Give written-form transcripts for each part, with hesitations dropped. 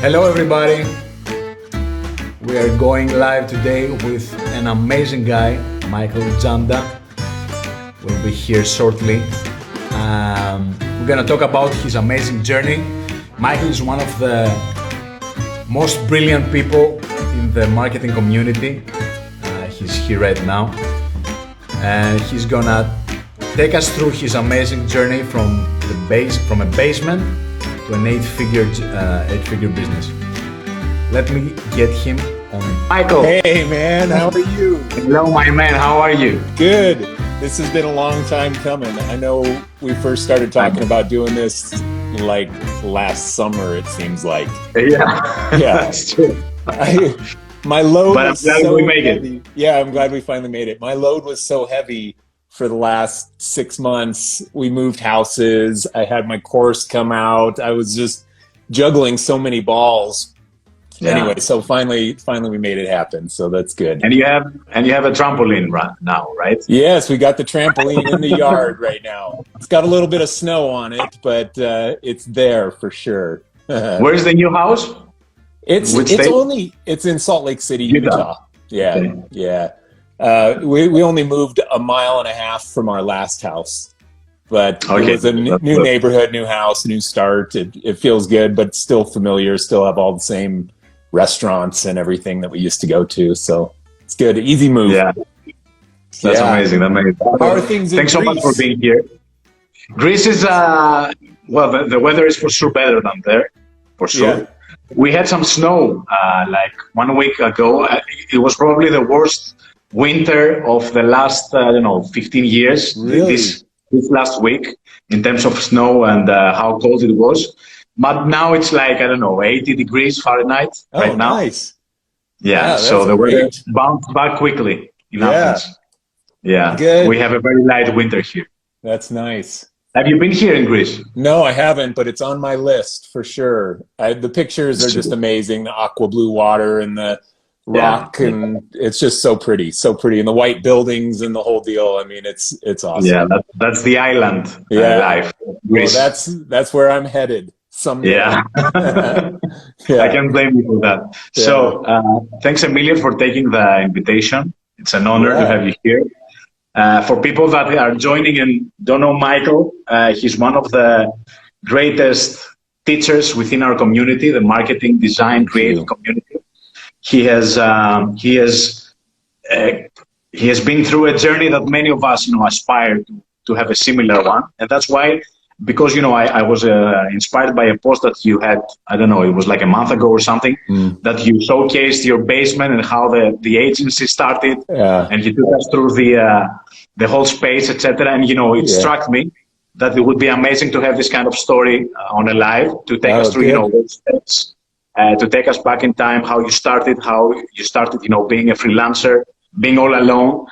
Hello everybody, we are going live today with an amazing guy, Michael Janda. Will be here shortly. We're gonna talk about his amazing journey. Michael is one of the most brilliant people in the marketing community. He's here right now, and he's gonna take us through his amazing journey from a basement to an eight-figure business. Let me get him on. Michael. Hey man, how are you? Hello my man, how are you? Good. This has been a long time coming. I know we first started talking about doing this like last summer, it seems like. Yeah, Yeah. That's true. My load But I'm was glad so we made heavy. it. Yeah, I'm glad we finally made it. My load was so heavy for the last 6 months. We moved houses. I had my course come out. I was just juggling so many balls. Yeah. Anyway, so finally we made it happen. So that's good. And you have a trampoline right now, right? Yes, we got the trampoline in the yard right now. It's got a little bit of snow on it, but it's there for sure. Where's the new house? It's state? it's in Salt Lake City, Utah. Utah. Yeah, Okay. yeah. We only moved 1.5 miles from our last house, but Okay. it was a new neighborhood, new house, new start. It feels good, but still familiar. Still have all the same restaurants and everything that we used to go to. So it's good. Easy move. Yeah. That's amazing. How are things in Thanks so much for Greece? being here. Greece is, well, the weather is for sure better than there, for sure. Yeah. We had some snow like 1 week ago. It was probably the worst winter of the last, 15 years. Really? This last week in terms of snow and how cold it was. But now it's like, 80 degrees Fahrenheit right now. Nice. Yeah, so that's the weather great. bounced back quickly in Yeah. Athens. Yeah, Good. we have a very light winter here. That's nice. Have you been here in Greece? No, I haven't, but it's on my list for sure. The pictures are just amazing. The aqua blue water and the rock, and it's just so pretty, and the white buildings and the whole deal. I mean, it's awesome. Yeah, that's the island life. Greece. Well, that's where I'm headed someday. Yeah. Yeah. I can't blame you for that. Yeah. So thanks a million for taking the invitation. It's an honor to have you here. For people that are joining and don't know Michael, he's one of the greatest teachers within our community, the marketing, design, creative community. He has been through a journey that many of us, aspire to have a similar one, and that's why. Because I was inspired by a post that you had, it was like a month ago or something, that you showcased your basement and how the agency started, and you took us through the whole space, etc. And it struck me that it would be amazing to have this kind of story on a live to take us through, those steps, to take us back in time, how you started, being a freelancer, being all alone,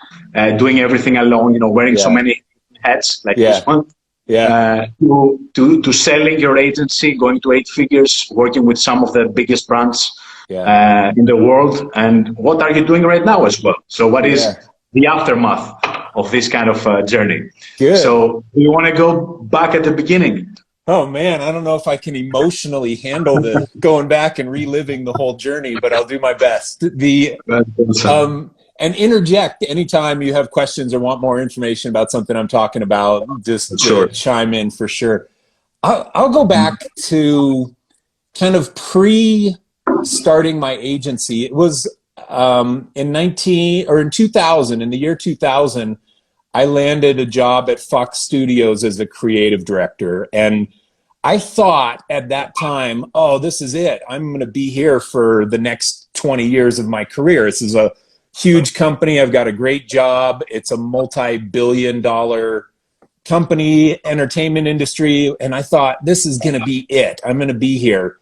doing everything alone, wearing so many hats like this one. To selling your agency, going to 8 figures, working with some of the biggest brands in the world. And what are you doing right now as well? So what is the aftermath of this kind of journey? Good. So we want to go back at the beginning. Oh man, I don't know if I can emotionally handle the going back and reliving the whole journey, but I'll do my best. And interject anytime you have questions or want more information about something I'm talking about. Just chime in for sure. I'll go back to kind of pre-starting my agency. It was in the year 2000. I landed a job at Fox Studios as a creative director, and I thought at that time, oh, this is it. I'm going to be here for the next 20 years of my career. This is a huge company. I've got a great job. It's a multi-billion-dollar company, entertainment industry. And I thought, this is going to be it. I'm going to be here.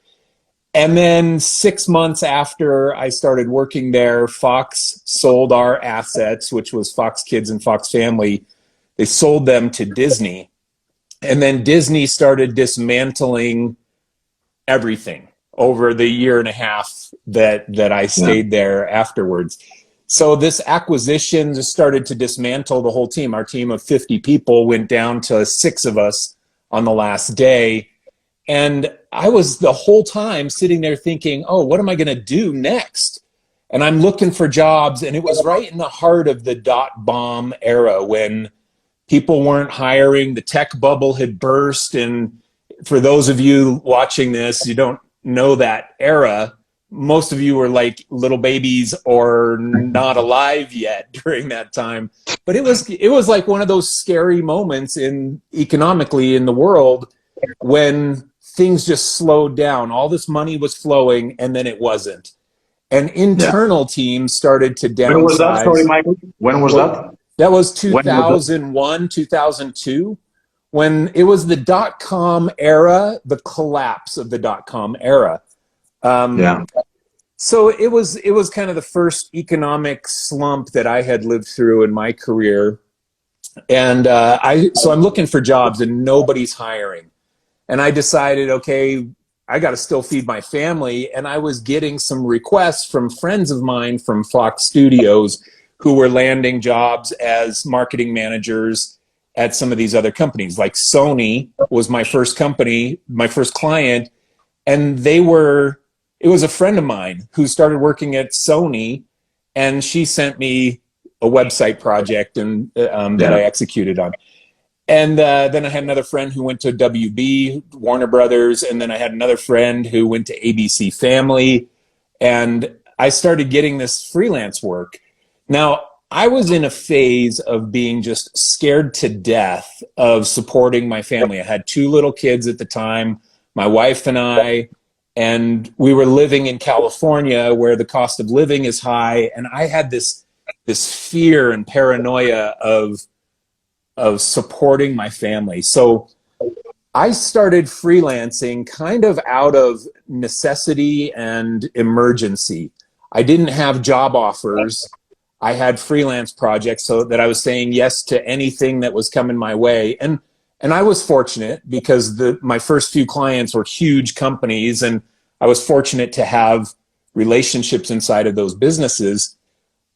And then 6 months after I started working there, Fox sold our assets, which was Fox Kids and Fox Family. They sold them to Disney. And then Disney started dismantling everything over the year and a half that I stayed there afterwards. So this acquisition just started to dismantle the whole team. Our team of 50 people went down to 6 of us on the last day. And I was the whole time sitting there thinking, oh, what am I going to do next? And I'm looking for jobs. And it was right in the heart of the .bomb era when people weren't hiring. The tech bubble had burst. And for those of you watching this, you don't know that era. Most of you were like little babies or not alive yet during that time. But it was like one of those scary moments economically in the world when things just slowed down. All this money was flowing and then it wasn't. And internal teams started to downsize. When was that? Sorry, Michael. When was that? That was 2001, 2002, when it was the .com era, the collapse of the .com era. So it was kind of the first economic slump that I had lived through in my career. And so I'm looking for jobs and nobody's hiring. And I decided, okay, I got to still feed my family. And I was getting some requests from friends of mine from Fox Studios who were landing jobs as marketing managers at some of these other companies. Like Sony was my first company, my first client. And it was a friend of mine who started working at Sony, and she sent me a website project that I executed on. And then I had another friend who went to WB, Warner Brothers, and then I had another friend who went to ABC Family, and I started getting this freelance work. Now, I was in a phase of being just scared to death of supporting my family. I had 2 little kids at the time, my wife and we were living in California where the cost of living is high, and I had this fear and paranoia of supporting my family. So I started freelancing kind of out of necessity and emergency. I didn't have job offers. I had freelance projects so that I was saying yes to anything that was coming my way. And I was fortunate because my first few clients were huge companies, and I was fortunate to have relationships inside of those businesses.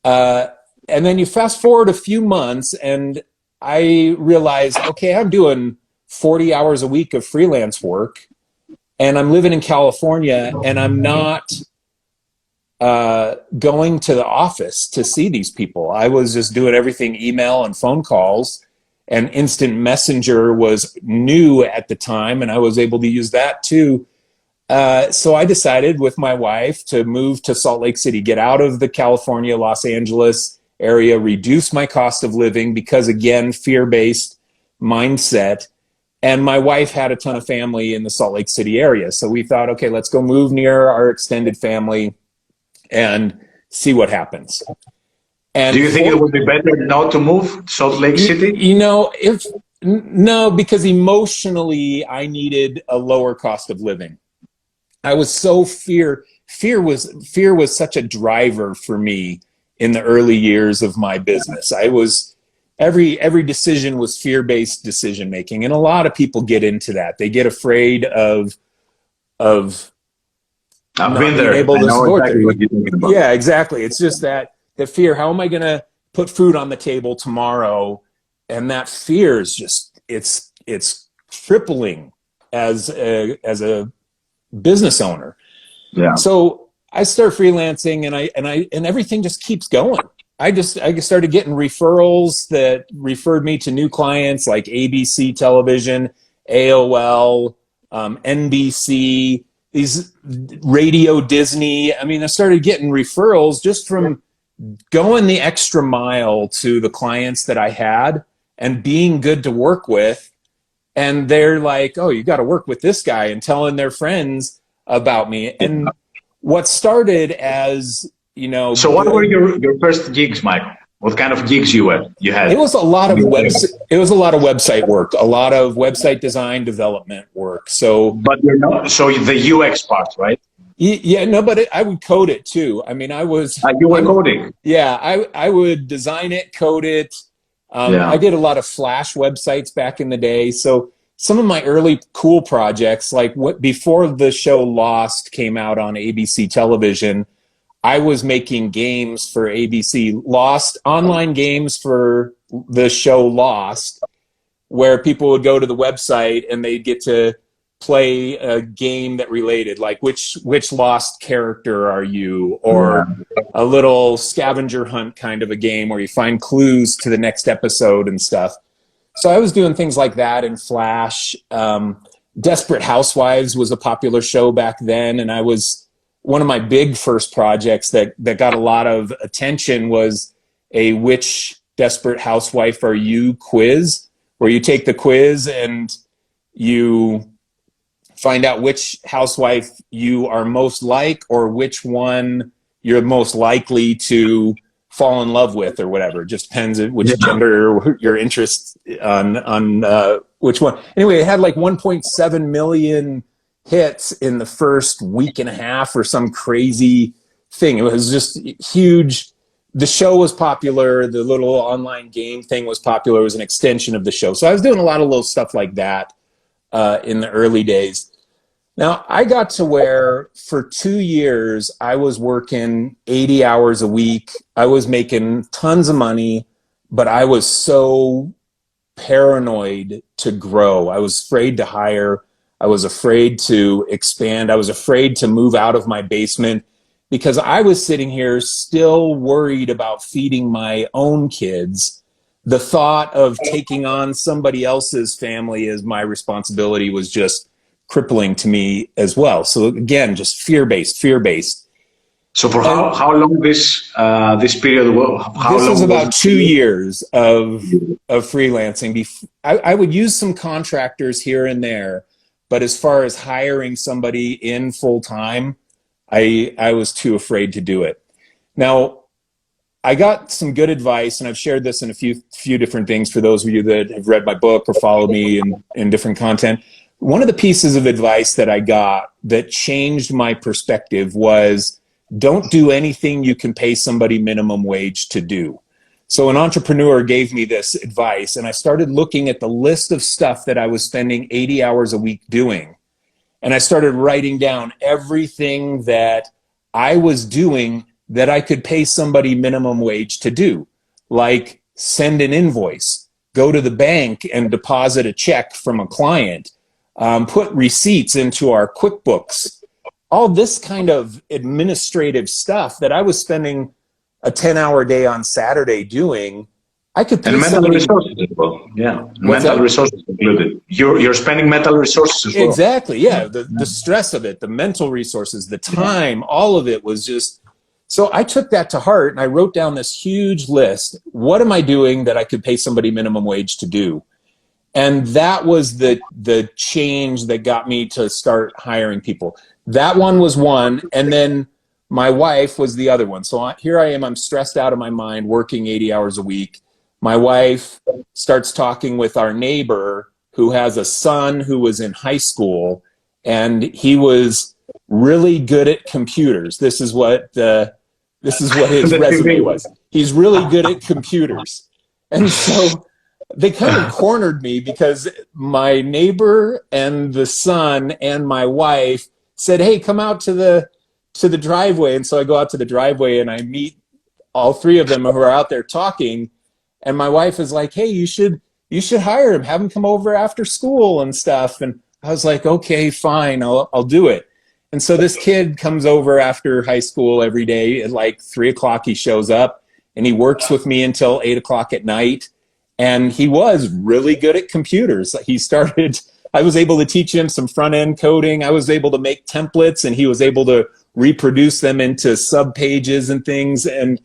And then you fast forward a few months and I realized, okay, I'm doing 40 hours a week of freelance work and I'm living in California and I'm not going to the office to see these people. I was just doing everything email and phone calls, and instant messenger was new at the time and I was able to use that too. So I decided with my wife to move to Salt Lake City, get out of the California, Los Angeles area, reduce my cost of living because, again, fear-based mindset. And my wife had a ton of family in the Salt Lake City area. So we thought, okay, let's go move near our extended family and see what happens. And do you think it would be better not to move Salt Lake City? No, because emotionally I needed a lower cost of living. I was so fear was such a driver for me in the early years of my business. I was every decision was fear-based decision making, and a lot of people get into that. They get afraid of I've been there. Able to support exactly what you're talking about. Yeah, exactly. It's just that fear. How am I going to put food on the table tomorrow? And that fear is just it's crippling as a business owner. Yeah. So I start freelancing and everything just keeps going. I started getting referrals that referred me to new clients like ABC Television, AOL, NBC, these Radio Disney. I mean, I started getting referrals just from going the extra mile to the clients that I had and being good to work with. And they're like, oh, you got to work with this guy, and telling their friends about me. And what started as, So what were your first gigs, Michael? What kind of gigs you had? It was a lot of website work, a lot of website design development work. So, but you're not, so the UX part, right? Yeah, no, but I would code it too. I mean, you were coding. Yeah, I would design it, code it. I did a lot of Flash websites back in the day. So some of my early cool projects, like before the show Lost came out on ABC television, I was making games for ABC, online games for the show Lost, where people would go to the website and they'd get to play a game that related, like which lost character are you, or a little scavenger hunt kind of a game where you find clues to the next episode and stuff. So I was doing things like that in Flash. Desperate Housewives was a popular show back then, and I was one of my big first projects that got a lot of attention was a which Desperate Housewife are you quiz, where you take the quiz and you find out which housewife you are most like, or which one you're most likely to fall in love with, or whatever. It just depends on which gender your interest on which one. Anyway, it had like 1.7 million hits in the first week and a half or some crazy thing. It was just huge. The show was popular. The little online game thing was popular. It was an extension of the show. So I was doing a lot of little stuff like that in the early days. Now, I got to where for 2 years, I was working 80 hours a week. I was making tons of money, but I was so paranoid to grow. I was afraid to hire. I was afraid to expand. I was afraid to move out of my basement because I was sitting here still worried about feeding my own kids. The thought of taking on somebody else's family as my responsibility was just crippling to me as well. So again, just fear-based. So for how long this period was? This was about 2 years of freelancing. I would use some contractors here and there, but as far as hiring somebody in full time, I was too afraid to do it. Now, I got some good advice, and I've shared this in a few different things for those of you that have read my book or follow me in different content. One of the pieces of advice that I got that changed my perspective was don't do anything you can pay somebody minimum wage to do. So an entrepreneur gave me this advice, and I started looking at the list of stuff that I was spending 80 hours a week doing. And I started writing down everything that I was doing that I could pay somebody minimum wage to do, like send an invoice, go to the bank and deposit a check from a client, put receipts into our QuickBooks, all this kind of administrative stuff that I was spending a 10-hour day on Saturday doing. I could pay mental resources as well. Yeah, mental resources included. You're spending mental resources as well. Exactly. Yeah, the stress of it, the mental resources, the time, all of it was just. So I took that to heart and I wrote down this huge list. What am I doing that I could pay somebody minimum wage to do? And that was the change that got me to start hiring people. That one was one, and then my wife was the other one. So here I am, I'm stressed out of my mind, working 80 hours a week. My wife starts talking with our neighbor who has a son who was in high school, and he was really good at computers. This is what his resume was. He's really good at computers. And so they kind of cornered me because my neighbor and the son and my wife said, "Hey, come out to the driveway." And so I go out to the driveway and I meet all three of them who are out there talking. And my wife is like, "Hey, you should hire him, have him come over after school and stuff." And I was like, "Okay, fine, I'll do it." And so this kid comes over after high school every day at like 3 o'clock. He shows up and he works with me until 8 o'clock at night. And he was really good at computers. I was able to teach him some front end coding. I was able to make templates and he was able to reproduce them into sub pages and things. And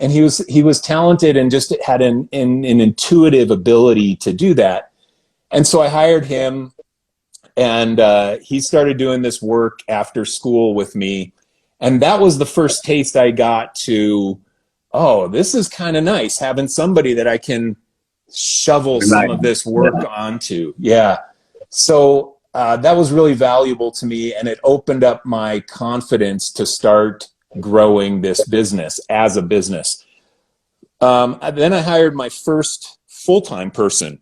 he was talented and just had an intuitive ability to do that. And so I hired him, and he started doing this work after school with me. And that was the first taste I got to, oh, this is kind of nice, having somebody that I can shovel some of this work onto. Yeah. So that was really valuable to me, and it opened up my confidence to start growing this business as a business. Then I hired my first full-time person.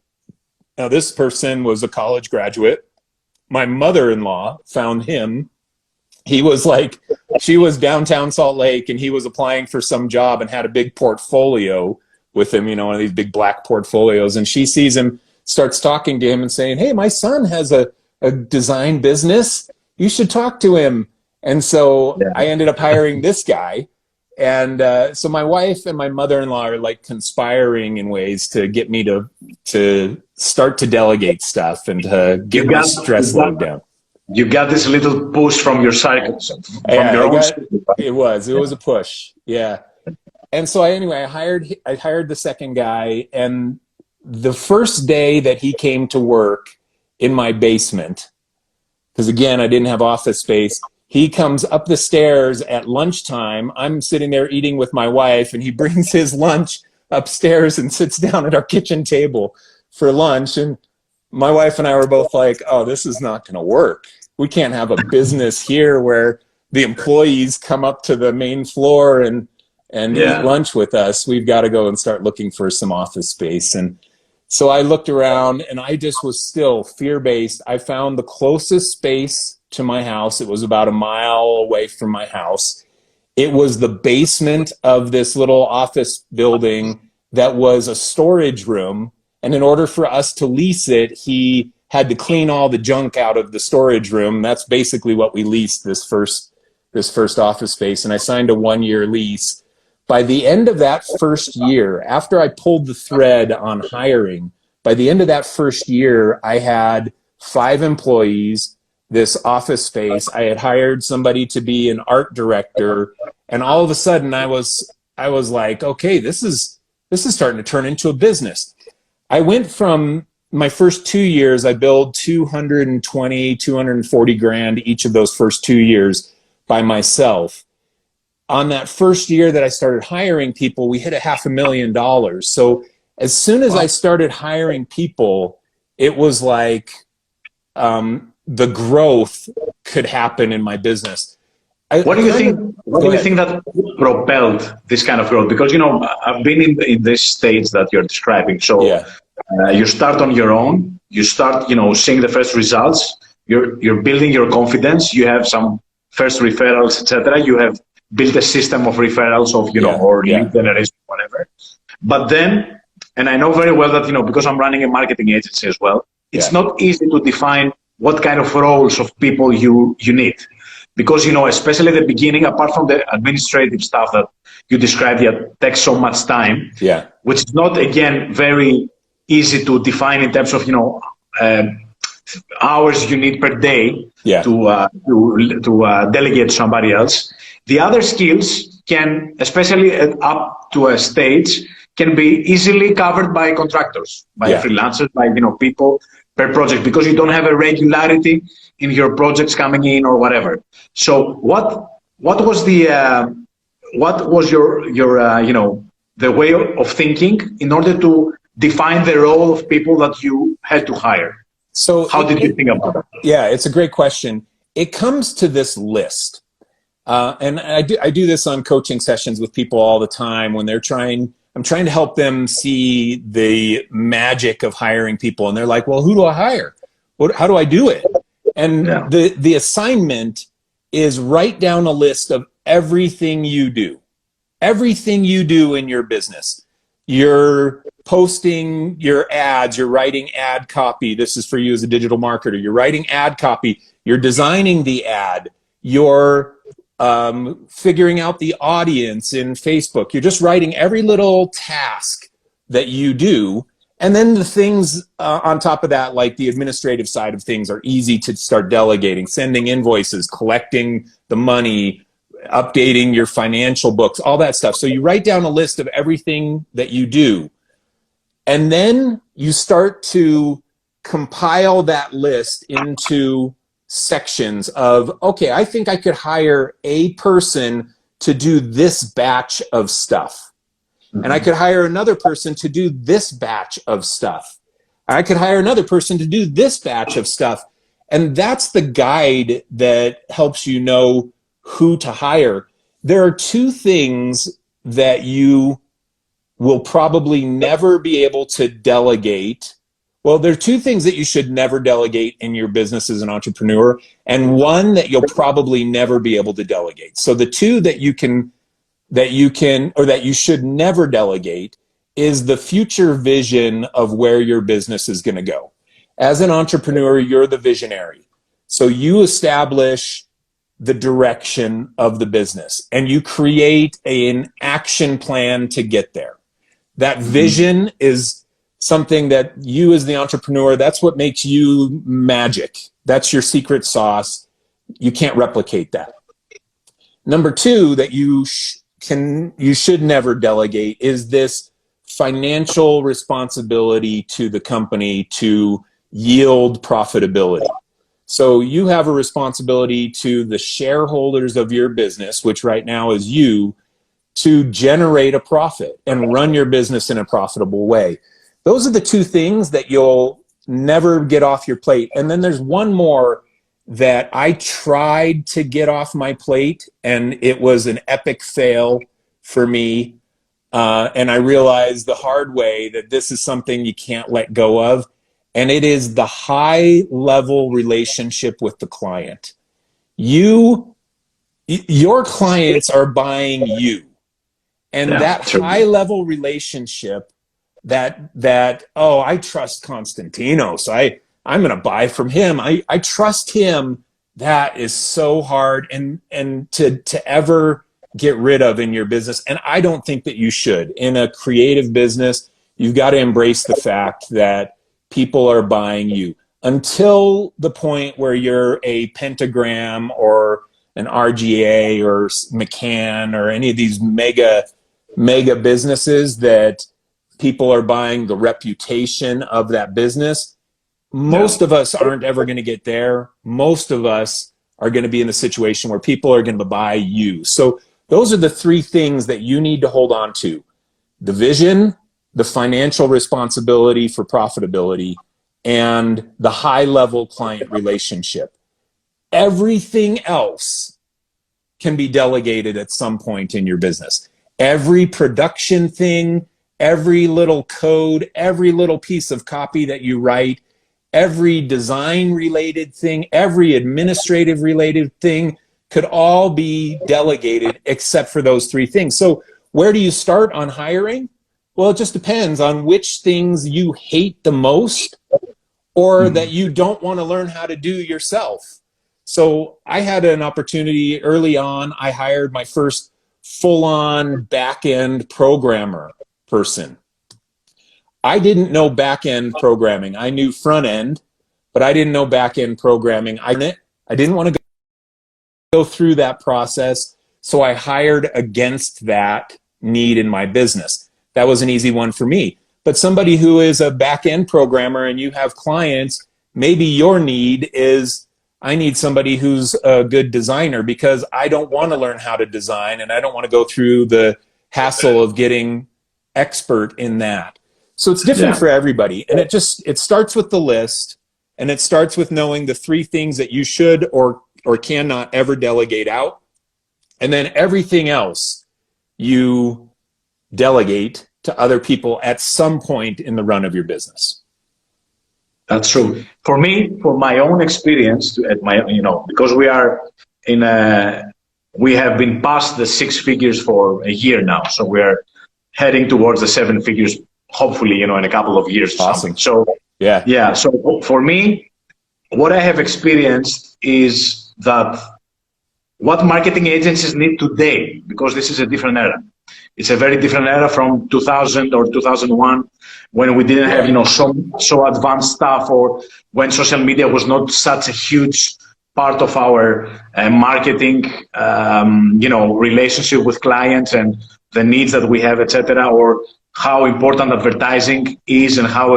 Now, this person was a college graduate. My mother-in-law found him. She was downtown Salt Lake, and he was applying for some job and had a big portfolio with him, one of these big black portfolios. And she sees him, starts talking to him and saying, "Hey, my son has a a design business. You should talk to him. And so I ended up hiring this guy. And so my wife and my mother-in-law are like conspiring in ways to get me to start to delegate stuff and to get my stress load down. You got this little push from your cycles. It was a push. Yeah. And so I hired the second guy, and the first day that he came to work in my basement, because again, I didn't have office space, he comes up the stairs at lunchtime. I'm sitting there eating with my wife, and he brings his lunch upstairs and sits down at our kitchen table for lunch. And my wife and I were both like, oh, this is not going to work. We can't have a business here where the employees come up to the main floor and eat lunch with us. We've got to go and start looking for some office space. And so I looked around, and I just was still fear-based. I found the closest space to my house. It was about a mile away from my house. It was the basement of this little office building that was a storage room. And in order for us to lease it, he had to clean all the junk out of the storage room. That's basically what we leased this first office space. And I signed a 1-year lease. By the end of that first year, after I pulled the thread on hiring, by the end of that first year, I had 5 employees, this office space. I had hired somebody to be an art director. And all of a sudden I was like, okay, this is starting to turn into a business. I went from my first 2 years, I billed 220, 240 grand each of those first 2 years by myself. On that first year that I started hiring people, we hit $500,000. So as soon as I started hiring people, it was like the growth could happen in my business. What do you think that propelled this kind of growth? Because, I've been in this stage that you're describing. So you start on your own, you start, seeing the first results, you're building your confidence, you have some first referrals, etc. You have built a system of referrals of, or lead generation, whatever. But then, and I know very well that, because I'm running a marketing agency as well, it's not easy to define what kind of roles of people you need. Because, especially at the beginning, apart from the administrative stuff that you described that takes so much time, which is not, again, very easy to define in terms of, hours you need per day to delegate to somebody else. The other skills can, especially up to a stage, can be easily covered by contractors, by freelancers, by people per project, because you don't have a regularity in your projects coming in or whatever. So what was your the way of thinking in order to define the role of people that you had to hire? So how did you think about that? Yeah, it's a great question. It comes to this list. And I do this on coaching sessions with people all the time when I'm trying to help them see the magic of hiring people. And they're like, well, who do I hire? How do I do it? And the assignment is write down a list of everything you do in your business. You're posting your ads, you're writing ad copy. This is for you as a digital marketer. You're writing ad copy, you're designing the ad, you're figuring out the audience in Facebook. You're just writing every little task that you do. And then the things on top of that, like the administrative side of things, are easy to start delegating, sending invoices, collecting the money, updating your financial books, all that stuff. So you write down a list of everything that you do. And then you start to compile that list into sections of, okay, I think I could hire a person to do this batch of stuff. And I could hire another person to do this batch of stuff. I could hire another person to do this batch of stuff. And that's the guide that helps you know who to hire. There are 2 things that you will probably never be able to delegate. Well, there are 2 things that you should never delegate in your business as an entrepreneur, and one that you'll probably never be able to delegate. So the 2 that you should never delegate is the future vision of where your business is going to go. As an entrepreneur, you're the visionary. So you establish the direction of the business and you create an action plan to get there. That vision is something that you as the entrepreneur, that's what makes you magic. That's your secret sauce. You can't replicate that. Number two, that you should never delegate is this financial responsibility to the company to yield profitability. So you have a responsibility to the shareholders of your business, which right now is you, to generate a profit and run your business in a profitable way. Those are the two things that you'll never get off your plate. And then there's one more that I tried to get off my plate, and it was an epic fail for me. And I realized the hard way that this is something you can't let go of. And it is the high level relationship with the client. Your clients are buying you. And that high level relationship that, oh, I trust Konstantinos. I'm going to buy from him. I trust him. That is so hard and to ever get rid of in your business. And I don't think that you should. In a creative business, you've got to embrace the fact that people are buying you until the point where you're a Pentagram or an RGA or McCann or any of these mega businesses that people are buying the reputation of that business. Most of us aren't ever going to get there. Most of us are going to be in a situation where people are going to buy you. So those are the three things that you need to hold on to: the vision, the financial responsibility for profitability, and the high-level client relationship. Everything else can be delegated at some point in your business. Every production thing, every little code, every little piece of copy that you write, every design-related thing, every administrative-related thing could all be delegated except for those three things. So where do you start on hiring? Well, it just depends on which things you hate the most or that you don't want to learn how to do yourself. So I had an opportunity early on. I hired my first full-on back-end programmer person. I didn't know back-end programming. I knew front-end, but I didn't know back-end programming. I didn't want to go through that process, so I hired against that need in my business. That was an easy one for me. But somebody who is a back-end programmer and you have clients, maybe your need is, I need somebody who's a good designer because I don't want to learn how to design and I don't want to go through the hassle of getting expert in that. So it's different for everybody. And it starts with the list, and it starts with knowing the three things that you should or cannot ever delegate out. And then everything else you delegate to other people at some point in the run of your business. That's true. For me, for my own experience, because we have been past the 6 figures for a year now, so we're heading towards the 7 figures, hopefully, in a couple of years. Awesome. So So for me, what I have experienced is that what marketing agencies need today, because this is a different era. It's a very different era from 2000 or 2001, when we didn't have, so advanced stuff, or when social media was not such a huge part of our marketing, relationship with clients and the needs that we have, etc., or how important advertising is and how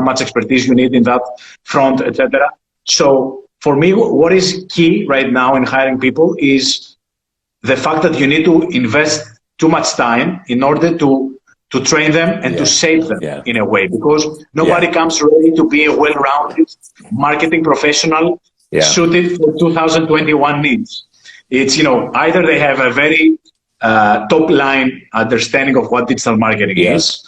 much expertise you need in that front, etc. So for me, what is key right now in hiring people is the fact that you need to invest too much time in order to train them and to save them in a way, because nobody comes ready to be a well-rounded marketing professional suited for 2021 needs. It's, either they have a very top-line understanding of what digital marketing is.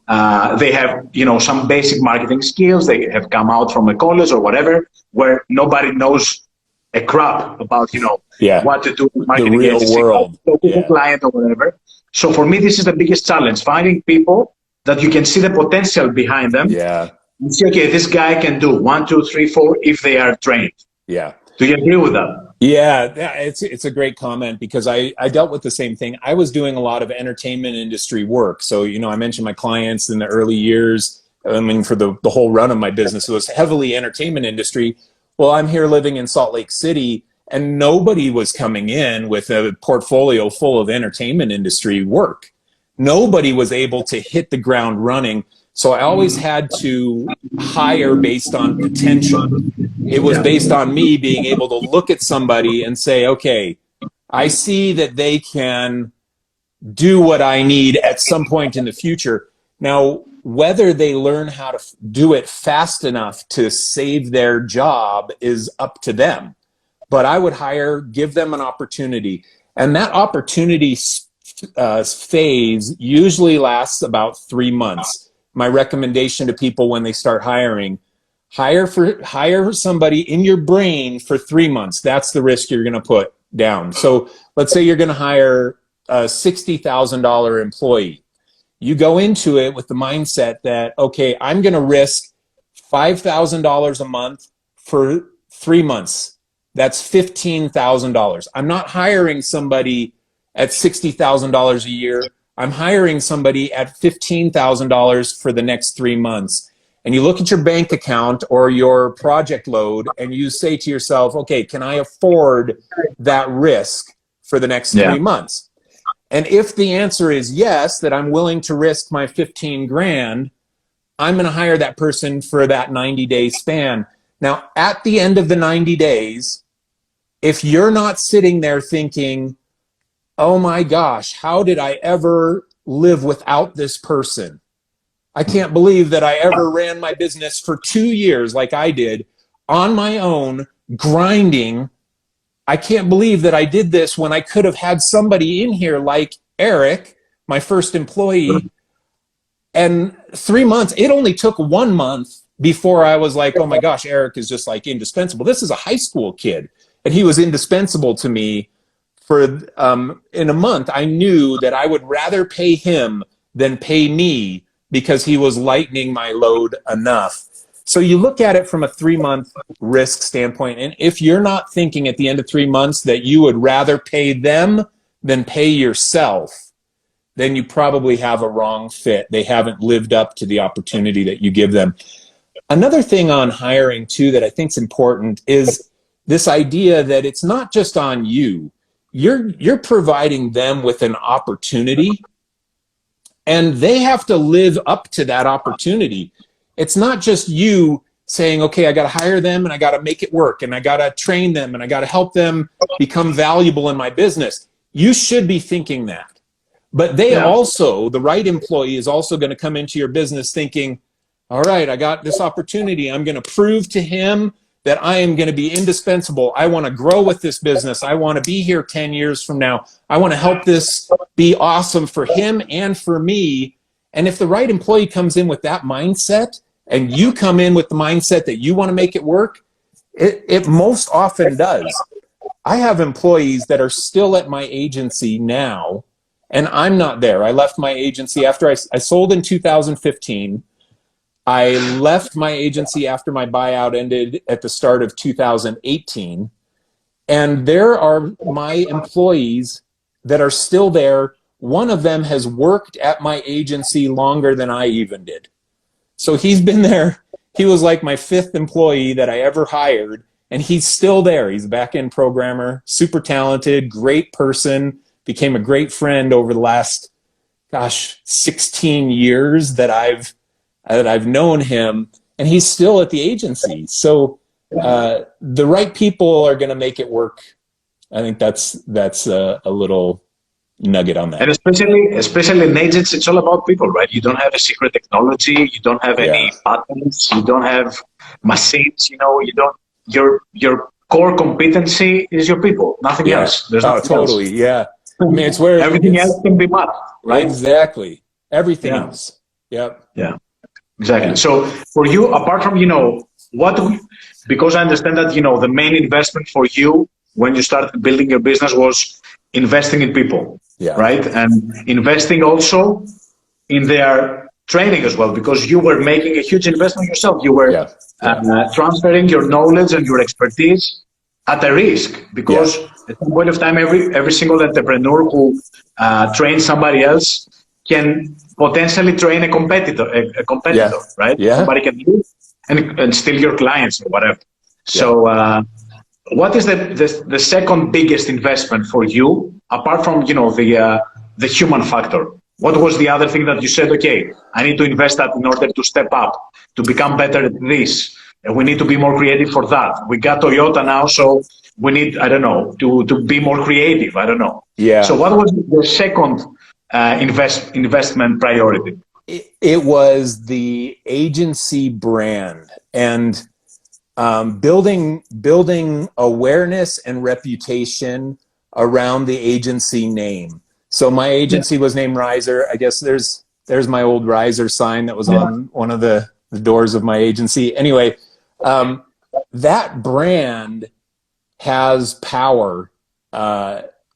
They have, some basic marketing skills. They have come out from a college or whatever, where nobody knows a crap about, what to do with marketing, the real world, client or whatever. So for me, this is the biggest challenge: finding people that you can see the potential behind them, You see, okay, this guy can do 1, 2, 3, 4 if they are trained. Yeah. Do you agree with that? Yeah, it's a great comment because I dealt with the same thing. I was doing a lot of entertainment industry work. So, you know, I mentioned my clients in the early years. I mean, for the whole run of my business, it was heavily entertainment industry. Well, I'm here living in Salt Lake City, and nobody was coming in with a portfolio full of entertainment industry work. Nobody was able to hit the ground running. So I always had to hire based on potential. It was based on me being able to look at somebody and say, okay, I see that they can do what I need at some point in the future. Now, whether they learn how to do it fast enough to save their job is up to them. But I would hire, give them an opportunity. And that opportunity phase usually lasts about 3 months. My recommendation to people when they start hiring, hire somebody in your brain for 3 months. That's the risk you're going to put down. So let's say you're going to hire a $60,000 employee. You go into it with the mindset that, okay, I'm going to risk $5,000 a month for 3 months. That's $15,000. I'm not hiring somebody at $60,000 a year. I'm hiring somebody at $15,000 for the next 3 months. And you look at your bank account or your project load and you say to yourself, okay, can I afford that risk for the next 3 months? And if the answer is yes, that I'm willing to risk my 15 grand, I'm going to hire that person for that 90-day span. Now, at the end of the 90 days, if you're not sitting there thinking, oh my gosh, how did I ever live without this person? I can't believe that I ever ran my business for 2 years like I did on my own, grinding. I can't believe that I did this when I could have had somebody in here like Eric, my first employee. And 3 months, it only took 1 month before I was like, oh my gosh, Eric is just like indispensable. This is a high school kid. And he was indispensable to me for, in a month, I knew that I would rather pay him than pay me because he was lightening my load enough. So you look at it from a 3 month risk standpoint. And if you're not thinking at the end of 3 months that you would rather pay them than pay yourself, then you probably have a wrong fit. They haven't lived up to the opportunity that you give them. Another thing on hiring too that I think is important is this idea that it's not just on you. You're providing them with an opportunity and they have to live up to that opportunity. It's not just you saying, okay, I got to hire them and I got to make it work and I got to train them and I got to help them become valuable in my business. You should be thinking that. But they also, the right employee is also going to come into your business thinking, all right, I got this opportunity. I'm going to prove to him that I am going to be indispensable. I want to grow with this business. I want to be here 10 years from now. I want to help this be awesome for him and for me. And if the right employee comes in with that mindset, and you come in with the mindset that you want to make it work, it most often does. I have employees that are still at my agency now, and I'm not there. I left my agency after I sold in 2015. I left my agency after my buyout ended at the start of 2018. And there are my employees that are still there. One of them has worked at my agency longer than I even did. So he's been there. He was like my 5th employee that I ever hired, and he's still there. He's a back-end programmer, super talented, great person, became a great friend over the last, 16 years that I've known him, and he's still at the agency. So the right people are going to make it work. I think that's a little nugget on that. And especially in agency, it's all about people, right? You don't have a secret technology, you don't have any patents, you don't have machines, you don't. Your core competency is your people, nothing else. There's nothing totally else. Yeah. I mean, it's where everything else can be math, right? Exactly. Everything else. Yep. Yeah. Exactly. So for you, apart from because I understand that the main investment for you when you started building your business was investing in people. Yeah. Right. And investing also in their training as well, because you were making a huge investment yourself. You were transferring your knowledge and your expertise at a risk, because at some point of time, every single entrepreneur who trains somebody else can potentially train a competitor, right? Somebody can do it and steal your clients or whatever. So what is the second biggest investment for you, apart from the human factor? What was the other thing that you said, okay, I need to invest that in order to step up, to become better at this, and we need to be more creative for that. We got Toyota now, so we need, I don't know, to be more creative. I don't know. So what was the second investment priority? It was the agency brand, and building awareness and reputation around the agency name. So my agency was named Riser. I guess there's my old Riser sign that was on one of the doors of my agency. Anyway, that brand has power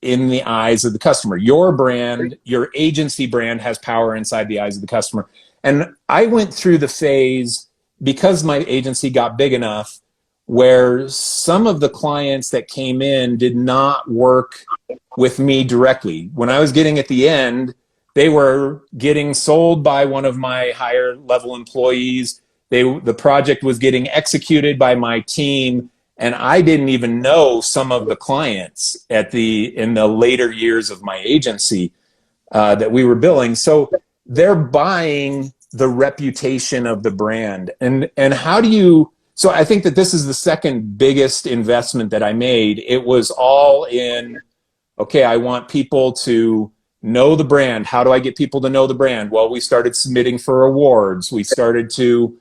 in the eyes of the customer. Your brand, your agency brand, has power inside the eyes of the customer. And I went through the phase, because my agency got big enough, where some of the clients that came in did not work with me directly. When I was getting at the end, they were getting sold by one of my higher level employees. The project was getting executed by my team, and I didn't even know some of the clients in the later years of my agency that we were billing. So they're buying the reputation of the brand. And how do you, so I think that this is the second biggest investment that I made. It was all in, okay, I want people to know the brand. How do I get people to know the brand? Well, we started submitting for awards. We started to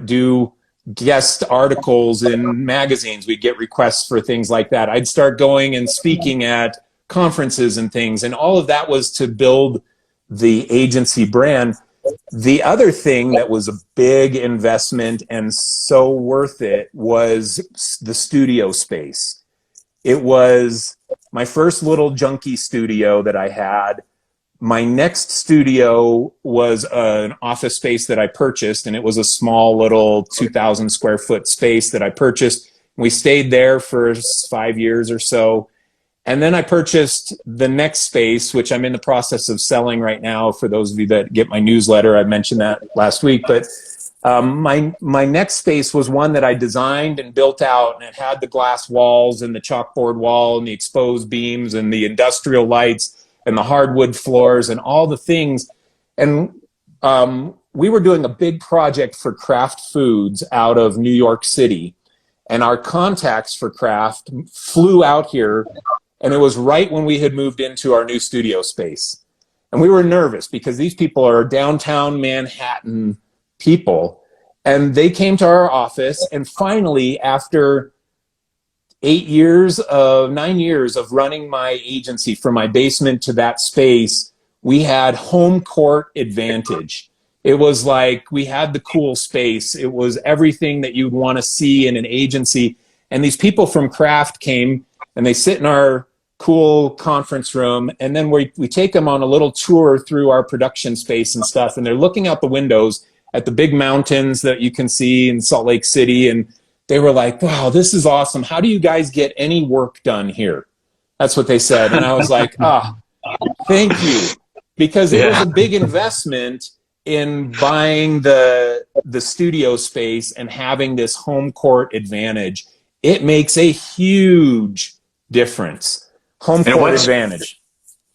do guest articles in magazines. We'd get requests for things like that. I'd start going and speaking at conferences and things. And all of that was to build the agency brand. The other thing that was a big investment and so worth it was the studio space. It was my first little junky studio that I had. My next studio was an office space that I purchased, and it was a small little 2,000 square foot space that I purchased. We stayed there for 5 years or so. And then I purchased the next space, which I'm in the process of selling right now. For those of you that get my newsletter, I mentioned that last week. But my next space was one that I designed and built out, and it had the glass walls and the chalkboard wall and the exposed beams and the industrial lights and the hardwood floors and all the things. And we were doing a big project for Kraft Foods out of New York City. And our contacts for Kraft flew out here. And it was right when we had moved into our new studio space. And we were nervous because these people are downtown Manhattan people. And they came to our office. And finally, after 9 years of running my agency from my basement to that space, we had home court advantage. It was like we had the cool space. It was everything that you'd want to see in an agency. And these people from Kraft came and they sit in our cool conference room, and then we take them on a little tour through our production space and stuff, and they're looking out the windows at the big mountains that you can see in Salt Lake City, and they were like, wow, this is awesome. How do you guys get any work done here? That's what they said. And I was like, thank you. Because it was a big investment in buying the studio space and having this home court advantage. It makes a huge difference. Home court advantage.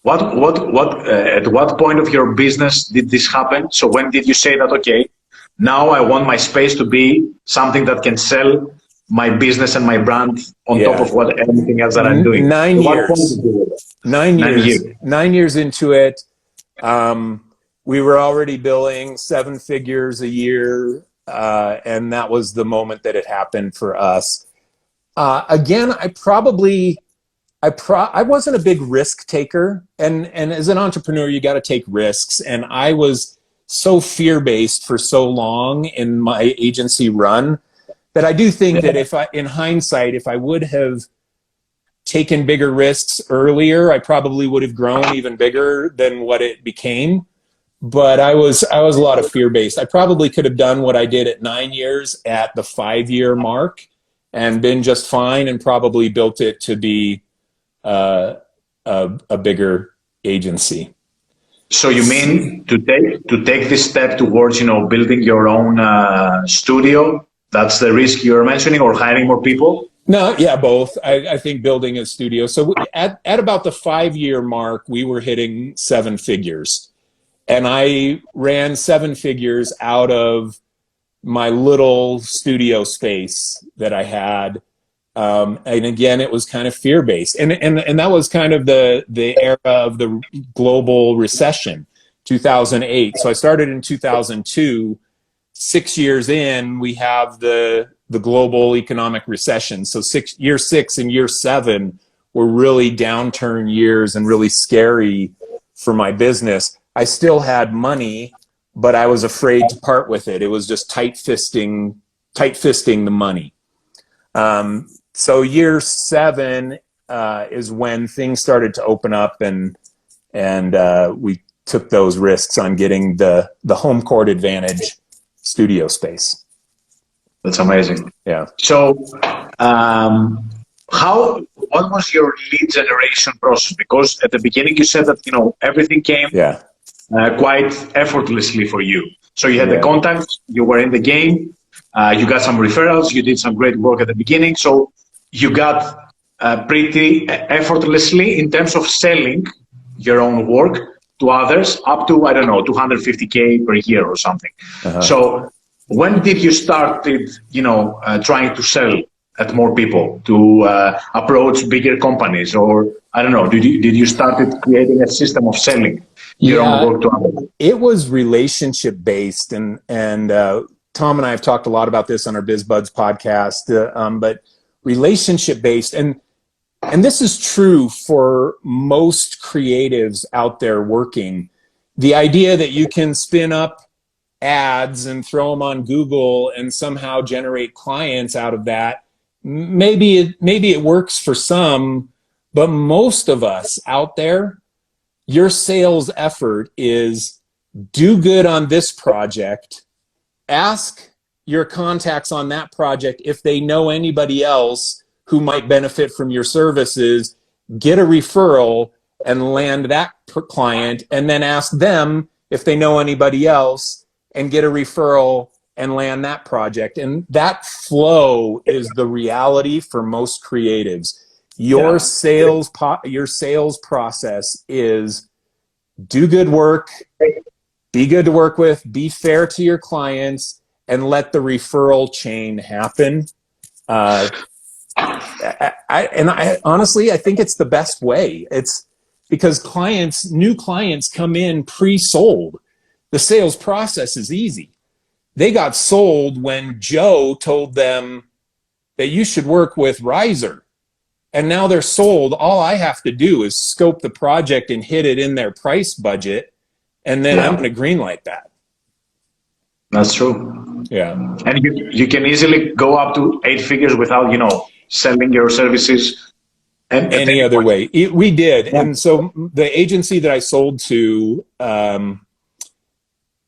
At what point of your business did this happen? So when did you say that, okay, now I want my space to be something that can sell my business and my brand on top of anything else that I'm doing? 9 years. 9 years. 9 years into it. We were already billing 7 figures a year. And that was the moment that it happened for us. Again, I wasn't a big risk taker, and as an entrepreneur, you got to take risks. And I was so fear-based for so long in my agency run that I do think that in hindsight, if I would have taken bigger risks earlier, I probably would have grown even bigger than what it became. but I was a lot of fear-based. I probably could have done what I did at 9 years at the 5-year mark and been just fine, and probably built it to be a bigger agency. So you mean to take this step towards, building your own studio? That's the risk you're mentioning, or hiring more people? No, yeah, both. I think building a studio. So at about the 5-year mark, we were hitting 7 figures. And I ran 7 figures out of my little studio space that I had. And again, it was kind of fear-based. And that was kind of the era of the global recession, 2008. So I started in 2002. 6 years in, we have the global economic recession. So year 6 and year 7 were really downturn years and really scary for my business. I still had money, but I was afraid to part with it. It was just tight fisting the money. So year 7 is when things started to open up, and we took those risks on getting the home court advantage studio space. That's amazing. Yeah. So, what was your lead generation process? Because at the beginning you said that everything came quite effortlessly for you. So you had the contacts, you were in the game, you got some referrals, you did some great work at the beginning. So you got pretty effortlessly in terms of selling your own work to others up to, I don't know, 250K per year or something. So when did you start, trying to sell at more people, to approach bigger companies, or I don't know, did you start creating a system of selling your own work to others? It was relationship based, and Tom and I have talked a lot about this on our Biz Buds podcast, but relationship based, and this is true for most creatives out there working. The idea that you can spin up ads and throw them on Google and somehow generate clients out of that, maybe it works for some, but most of us out there, your sales effort is do good on this project, ask your contacts on that project if they know anybody else who might benefit from your services, get a referral and land that client, and then ask them if they know anybody else and get a referral and land that project. And that flow is the reality for most creatives. Your sales process is do good work, be good to work with, be fair to your clients, and let the referral chain happen. I honestly, I think it's the best way. It's because new clients come in pre-sold. The sales process is easy. They got sold when Joe told them that you should work with Riser. And now they're sold. All I have to do is scope the project and hit it in their price budget. And then I'm going to greenlight that. That's true. Yeah. And you can easily go up to 8 figures without, selling your services any other way. We did. Yeah. And so the agency that I sold to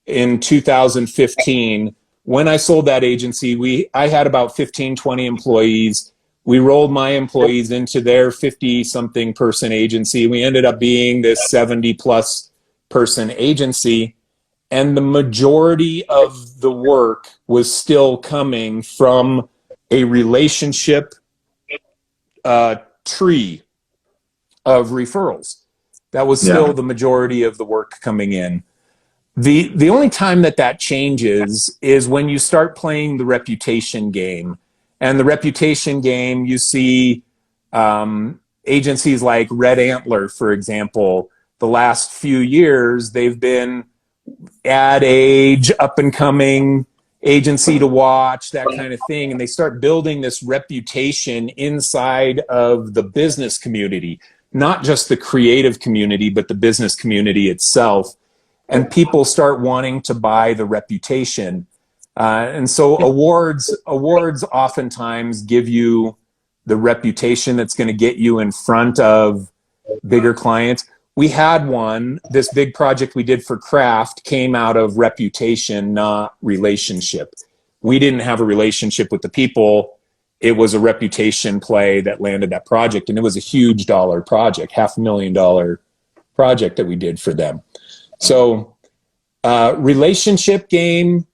in 2015, when I sold that agency, I had about 15, 20 employees. We rolled my employees into their 50-something person agency. We ended up being this 70-plus person agency. And the majority of the work was still coming from a relationship tree of referrals. That was still the majority of the work coming in. The only time that changes is when you start playing the reputation game. And the reputation game, you see agencies like Red Antler, for example. The last few years, they've been Ad Age, up and coming agency to watch, that kind of thing. And they start building this reputation inside of the business community, not just the creative community, but the business community itself. And people start wanting to buy the reputation. And so awards oftentimes give you the reputation that's going to get you in front of bigger clients. we had this big project we did for craft came out of reputation, not relationship. We didn't have a relationship with the people. It was a reputation play that landed that project. And it was a huge dollar project, $500,000 project that we did for them. So relationship game,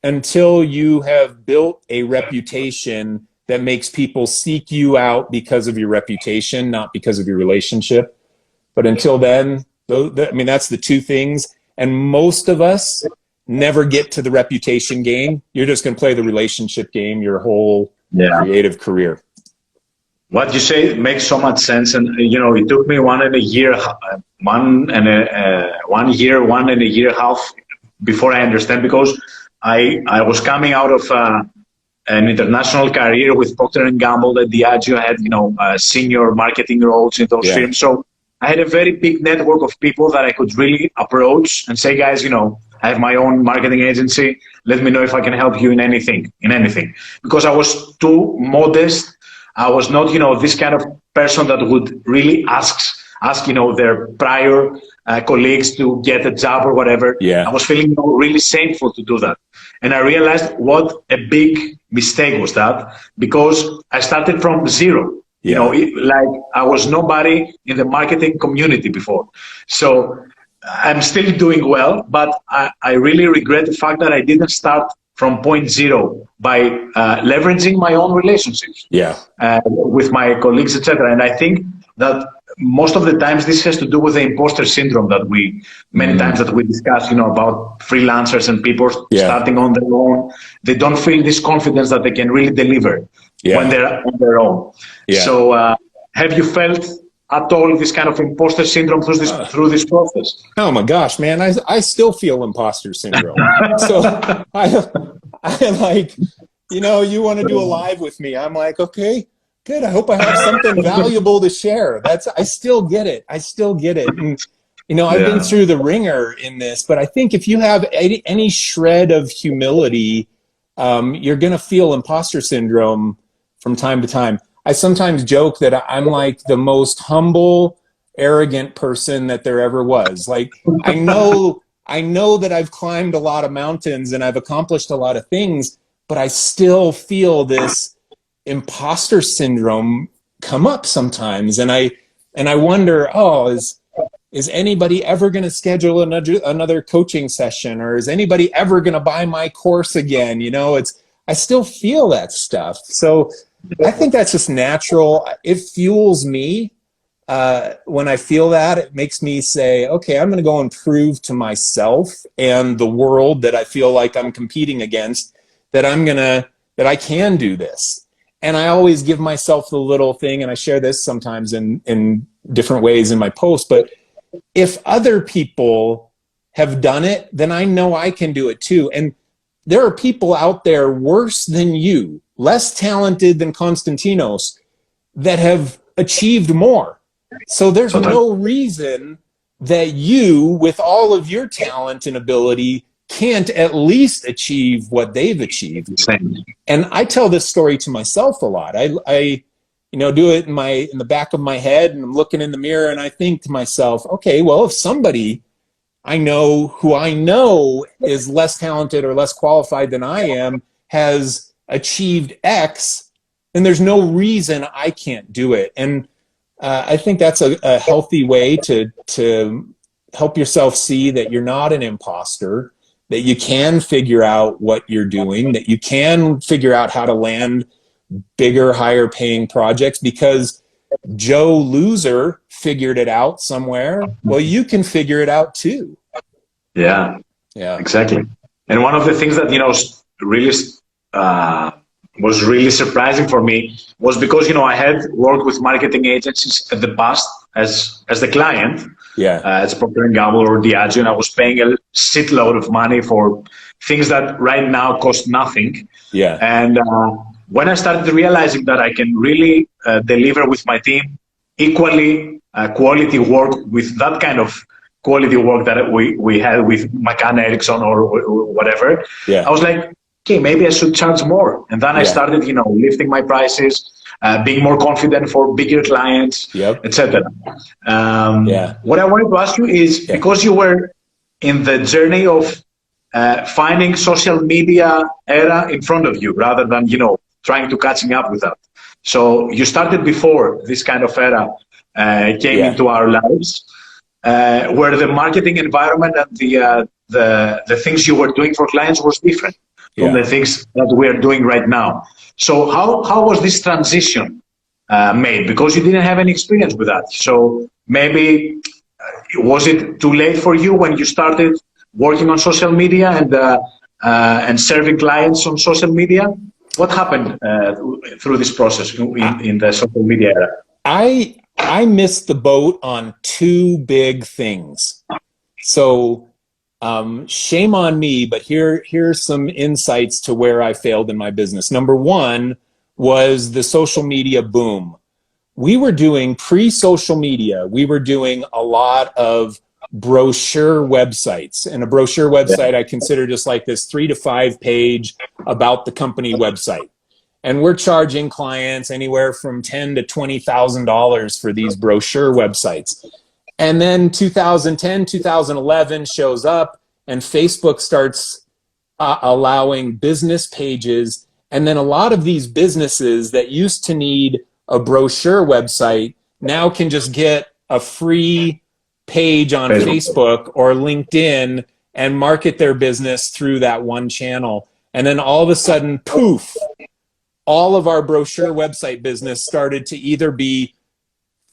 until you have built a reputation that makes people seek you out because of your reputation, not because of your relationship. But until then, I mean, that's the two things. And most of us never get to the reputation game. You're just going to play the relationship game your whole creative career. What you say makes so much sense. And, you know, it took me 1 and a year, 1 and a year half before I understand, because I was coming out of an international career with Procter & Gamble at Diageo. I had, you know, senior marketing roles in those firms. So I had a very big network of people that I could really approach and say, guys, you know, I have my own marketing agency. Let me know if I can help you in anything. Because I was too modest. I was not, you know, this kind of person that would really ask, you know, their prior colleagues to get a job or whatever. I was feeling, you know, really shameful to do that. And I realized what a big mistake was that, because I started from zero. You know, like I was nobody in the marketing community before. So I'm still doing well, but I really regret the fact that I didn't start from point zero by leveraging my own relationships with my colleagues, etc. And I think that most of the times this has to do with the imposter syndrome that many times that we discuss, you know, about freelancers and people starting on their own. They don't feel this confidence that they can really deliver when they're on their own. So have you felt at all this kind of imposter syndrome through this process? Oh my gosh, man, I still feel imposter syndrome. So I like, you know, you want to do a live with me. I'm like, okay, good. I hope I have something valuable to share. I still get it. And, you know, I've been through the ringer in this, but I think if you have any shred of humility, you're going to feel imposter syndrome from time to time. I sometimes joke that I'm like the most humble, arrogant person that there ever was. Like, I know that I've climbed a lot of mountains and I've accomplished a lot of things, but I still feel this imposter syndrome come up sometimes. And I wonder, is anybody ever going to schedule another coaching session, or is anybody ever going to buy my course again? You know, I still feel that stuff. So I think that's just natural. It fuels me. When I feel that, it makes me say, okay, I'm going to go and prove to myself and the world that I feel like I'm competing against that I can do this. And I always give myself the little thing, and I share this sometimes in different ways in my posts, but if other people have done it, then I know I can do it too. And there are people out there worse than you, less talented than Konstantinos, that have achieved more. So there's no reason that you, with all of your talent and ability, can't at least achieve what they've achieved. And I tell this story to myself a lot. I do it in the back of my head, and I'm looking in the mirror and I think to myself, okay, well, if somebody I know is less talented or less qualified than I am has achieved X, then there's no reason I can't do it. And I think that's a healthy way to help yourself see that you're not an imposter, that you can figure out what you're doing, that you can figure out how to land bigger, higher paying projects, because Joe Loser figured it out somewhere. Well, you can figure it out too. Yeah, exactly. And one of the things that, really was really surprising for me was because, I had worked with marketing agencies in the past as the client, as Procter & Gamble or Diageo, and I was paying a shitload of money for things that right now cost nothing. And when I started realizing that I can really deliver with my team equally quality work with that kind of quality work that we had with McCann Erickson or whatever, I was like, okay, maybe I should charge more. And then I started, lifting my prices. being more confident for bigger clients, Yep. etc. Yeah. What I wanted to ask you is, because you were in the journey of finding social media era in front of you rather than, trying to catching up with that. So you started before this kind of era came into our lives, where the marketing environment and the things you were doing for clients was different from the things that we are doing right now. So how was this transition made? Because you didn't have any experience with that. So maybe was it too late for you when you started working on social media and serving clients on social media? What happened through this process in the social media era? I missed the boat on two big things. So shame on me, but here's some insights to where I failed in my business. Number one was the social media boom. We were doing pre-social media. We were doing a lot of brochure websites, and a brochure website I consider just like this 3 to 5 page about the company website. And we're charging clients anywhere from $10,000 to $20,000 for these brochure websites. And then 2010, 2011 shows up, and Facebook starts allowing business pages. And then a lot of these businesses that used to need a brochure website now can just get a free page on Facebook or LinkedIn and market their business through that one channel. And then all of a sudden, poof, all of our brochure website business started to either be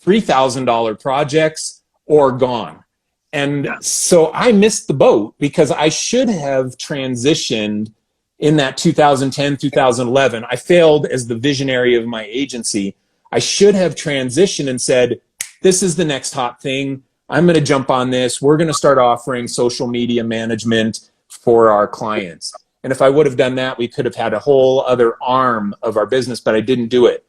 $3,000 projects or gone. And so I missed the boat because I should have transitioned in that 2010, 2011. I failed as the visionary of my agency. I should have transitioned and said, this is the next hot thing. I'm going to jump on this. We're going to start offering social media management for our clients. And if I would have done that, we could have had a whole other arm of our business, but I didn't do it.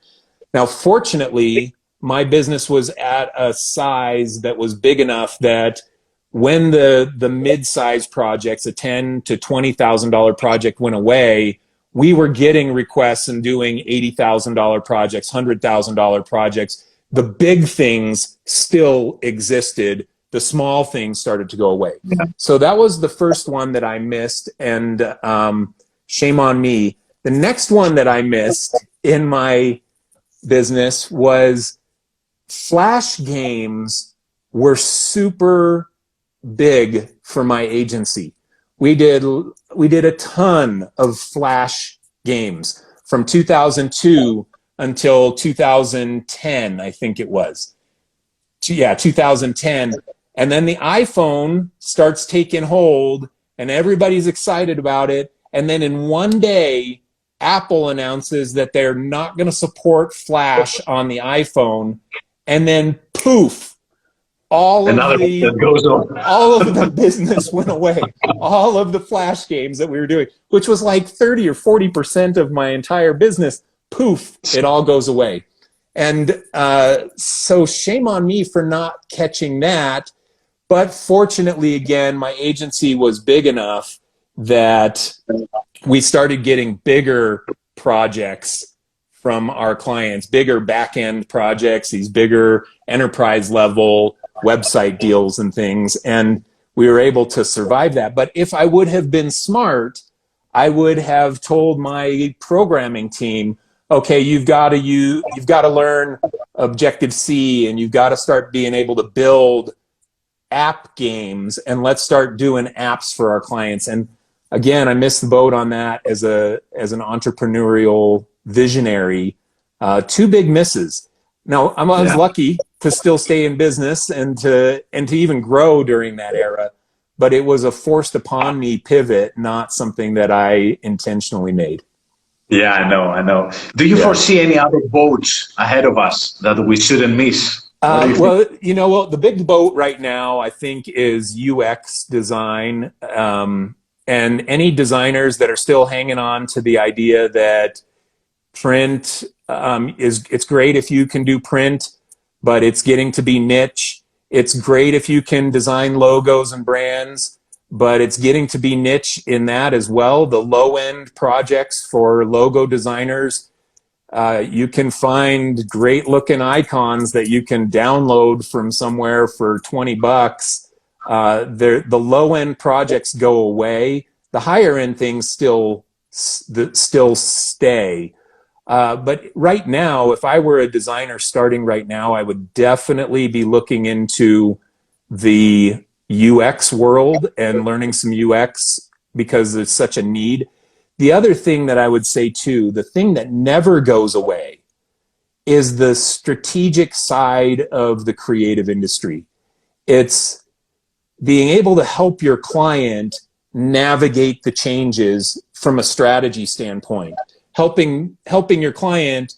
Now, fortunately, my business was at a size that was big enough that when the mid-sized projects, a $10,000 to $20,000 project went away, we were getting requests and doing $80,000 projects, $100,000 projects. The big things still existed. The small things started to go away. So that was the first one that I missed, and shame on me. The next one that I missed in my business was Flash games were super big for my agency. We did a ton of Flash games from 2002 until 2010, I think it was. 2010. And then the iPhone starts taking hold and everybody's excited about it. And then in one day, Apple announces that they're not going to support Flash on the iPhone. And then poof, all of the business went away. All of the Flash games that we were doing, which was like 30 or 40% of my entire business, poof, it all goes away. And so shame on me for not catching that. But fortunately, again, my agency was big enough that we started getting bigger projects from our clients, bigger back-end projects, these bigger enterprise level website deals and things. And we were able to survive that. But if I would have been smart, I would have told my programming team, okay, you've got to learn Objective-C, and you've got to start being able to build app games, and let's start doing apps for our clients. And again, I missed the boat on that as an entrepreneurial visionary. Two big misses. Now, I was lucky to still stay in business and to even grow during that era, but it was a forced upon me pivot, not something that I intentionally made. Yeah, I know. Do you foresee any other boats ahead of us that we shouldn't miss? The big boat right now, I think, is UX design. And any designers that are still hanging on to the idea that print it's great if you can do print, but it's getting to be niche. It's great if you can design logos and brands, but it's getting to be niche in that as well. The low-end projects for logo designers, You can find great looking icons that you can download from somewhere for $20. The low end projects go away. The higher end things still stay. But right now, if I were a designer starting right now, I would definitely be looking into the UX world and learning some UX because there's such a need. The other thing that I would say too, the thing that never goes away is the strategic side of the creative industry. It's being able to help your client navigate the changes from a strategy standpoint, helping your client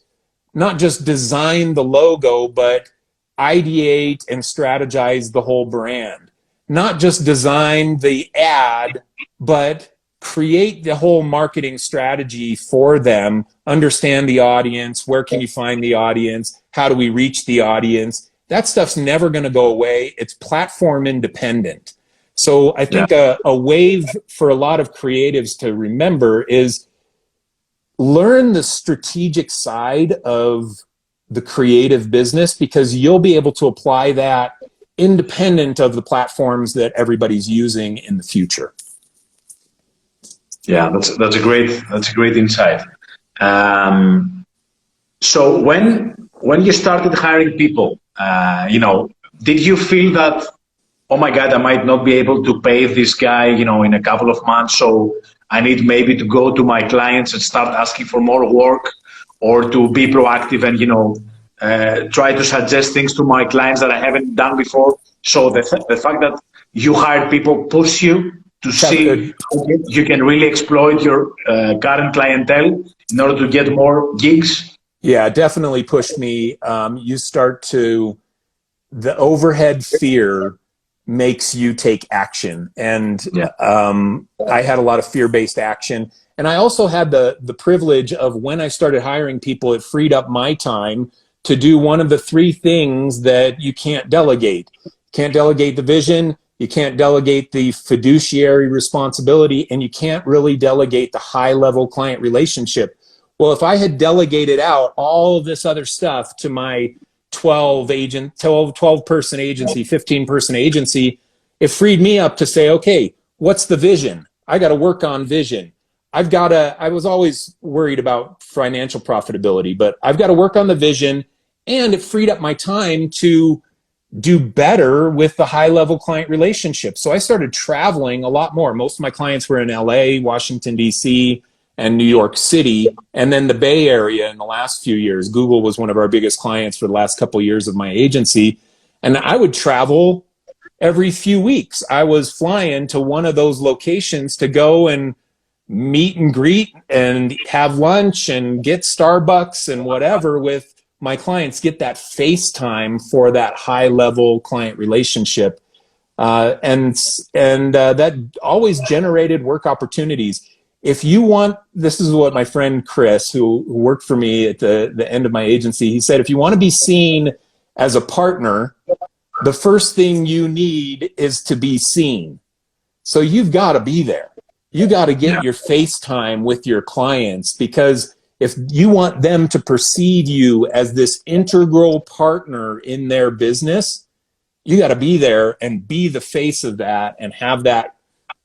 not just design the logo, but ideate and strategize the whole brand, not just design the ad, but create the whole marketing strategy for them, understand the audience, where can you find the audience, how do we reach the audience. That stuff's never going to go away. It's platform independent. So I think a wave for a lot of creatives to remember is learn the strategic side of the creative business, because you'll be able to apply that independent of the platforms that everybody's using in the future. Yeah, that's a great insight. So when you started hiring people, did you feel that, oh my God, I might not be able to pay this guy, in a couple of months, so I need maybe to go to my clients and start asking for more work, or to be proactive and try to suggest things to my clients that I haven't done before? So the fact that you hired people push you to see you can really exploit your current clientele in order to get more gigs? Yeah, it definitely pushed me. The overhead fear makes you take action. And I had a lot of fear-based action. And I also had the privilege of, when I started hiring people, it freed up my time to do one of the three things that you can't delegate. You can't delegate the vision, you can't delegate the fiduciary responsibility, and you can't really delegate the high-level client relationship. Well, if I had delegated out all of this other stuff to my 12-person agency, 15-person agency, it freed me up to say, okay, what's the vision? I got to work on vision. I was always worried about financial profitability, but I've got to work on the vision, and it freed up my time to do better with the high-level client relationship. So I started traveling a lot more. Most of my clients were in LA, Washington, DC, and New York City, and then the Bay Area in the last few years. Google was one of our biggest clients for the last couple of years of my agency. And I would travel every few weeks. I was flying to one of those locations to go and meet and greet and have lunch and get Starbucks and whatever with my clients, get that face time for that high level client relationship. And that always generated work opportunities. If you want, this is what my friend Chris, who worked for me at the end of my agency, he said, if you want to be seen as a partner, the first thing you need is to be seen. So you've got to be there. You got to get your face time with your clients, because if you want them to perceive you as this integral partner in their business, you got to be there and be the face of that and have that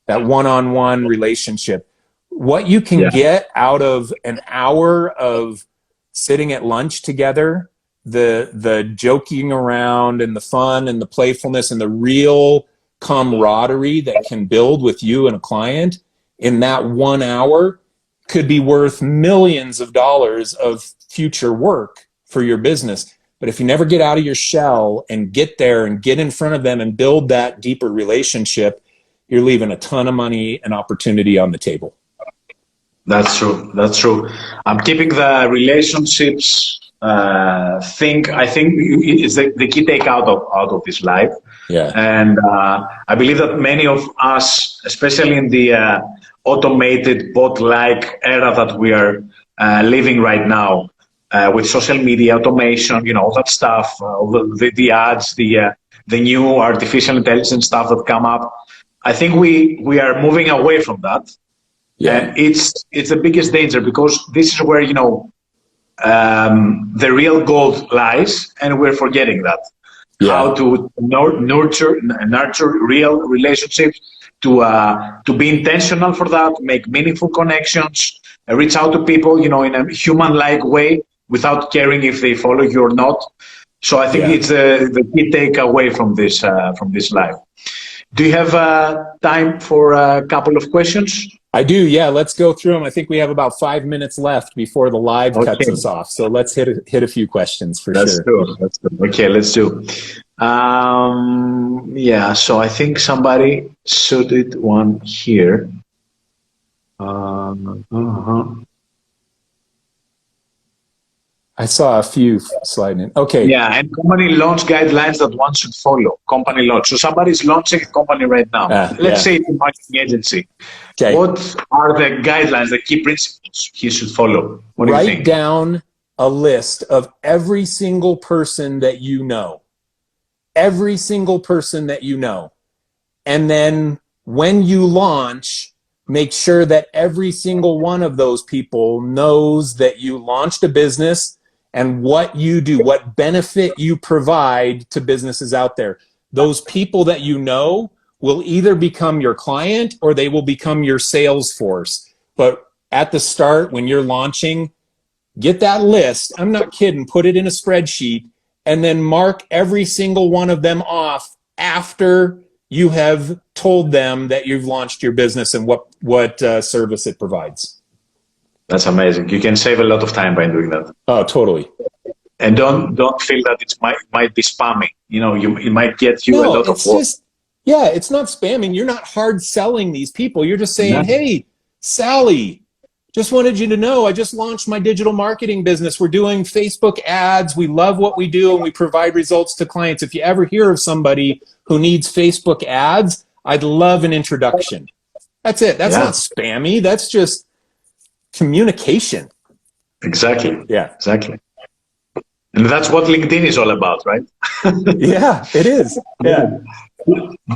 one-on-one relationship. What you can get out of an hour of sitting at lunch together, the joking around and the fun and the playfulness and the real camaraderie that can build with you and a client in that 1 hour could be worth millions of dollars of future work for your business. But if you never get out of your shell and get there and get in front of them and build that deeper relationship, you're leaving a ton of money and opportunity on the table. That's true. That's true. I'm keeping the relationships thing. I think it's the key take out of this life. Yeah. And I believe that many of us, especially in the automated bot-like era that we are living right now, with social media, automation, all that stuff, all the ads, the new artificial intelligence stuff that come up. I think we are moving away from that. Yeah. And it's the biggest danger, because this is where, the real gold lies, and we're forgetting that. Yeah. How to nurture real relationships, to be intentional for that, make meaningful connections, reach out to people, in a human-like way without caring if they follow you or not. So I think it's the key takeaway from this live. Do you have time for a couple of questions? I do, yeah. Let's go through them. I think we have about 5 minutes left before the live cuts us off. So let's hit a few questions for sure. That's good. Okay, let's do. So I think somebody suited one here. I saw a few sliding in. Okay. Yeah, and company launch guidelines that one should follow. Company launch. So somebody's launching a company right now. Let's say it's a marketing agency. Okay. What are the guidelines, the key principles he should follow? What do you think? Write down a list of every single person that you know. Every single person that you know. And then when you launch, make sure that every single one of those people knows that you launched a business and what you do, what benefit you provide to businesses out there. Those people that you know will either become your client or they will become your sales force. But at the start, when you're launching, get that list. I'm not kidding. Put it in a spreadsheet and then mark every single one of them off after you have told them that you've launched your business and what service it provides. That's amazing. You can save a lot of time by doing that. Oh, totally. And don't feel that it might be spammy. It might get you a lot of work. It's not spamming. You're not hard selling these people. You're just saying, hey, Sally, just wanted you to know I just launched my digital marketing business. We're doing Facebook ads. We love what we do and we provide results to clients. If you ever hear of somebody who needs Facebook ads, I'd love an introduction. That's it. That's not spammy. That's just communication. Exactly. Yeah. Exactly. And that's what LinkedIn is all about, right? Yeah, it is. Yeah.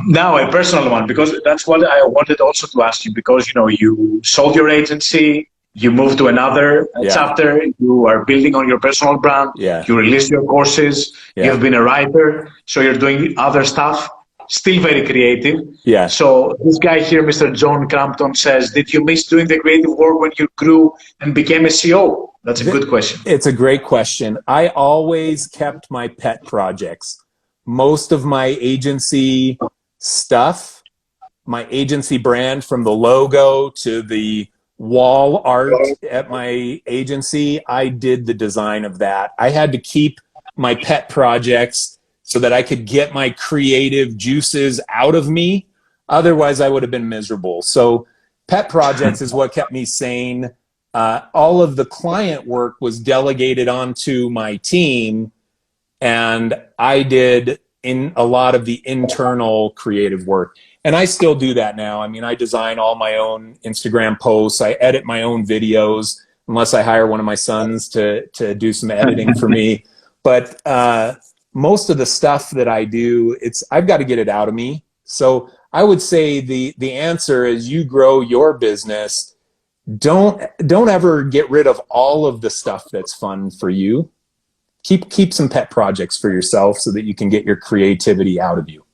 Now a personal one, because that's what I wanted also to ask you, because you sold your agency, you moved to another chapter, you are building on your personal brand, you released your courses, you've been a writer, so you're doing other stuff, still very creative. Yeah. So this guy here, Mr. John Crampton, says, did you miss doing the creative work when you grew and became a CEO? That's a good question. It's a great question. I always kept my pet projects. Most of my agency stuff, my agency brand, from the logo to the wall art at my agency, I did the design of that. I had to keep my pet projects so that I could get my creative juices out of me. Otherwise, I would have been miserable. So pet projects is what kept me sane. All of the client work was delegated onto my team, and I did in a lot of the internal creative work. And I still do that now. I mean, I design all my own Instagram posts. I edit my own videos, unless I hire one of my sons to do some editing for me. But most of the stuff that I do, I've got to get it out of me. So I would say the answer is, you grow your business, don't ever get rid of all of the stuff that's fun for you. Keep some pet projects for yourself so that you can get your creativity out of you.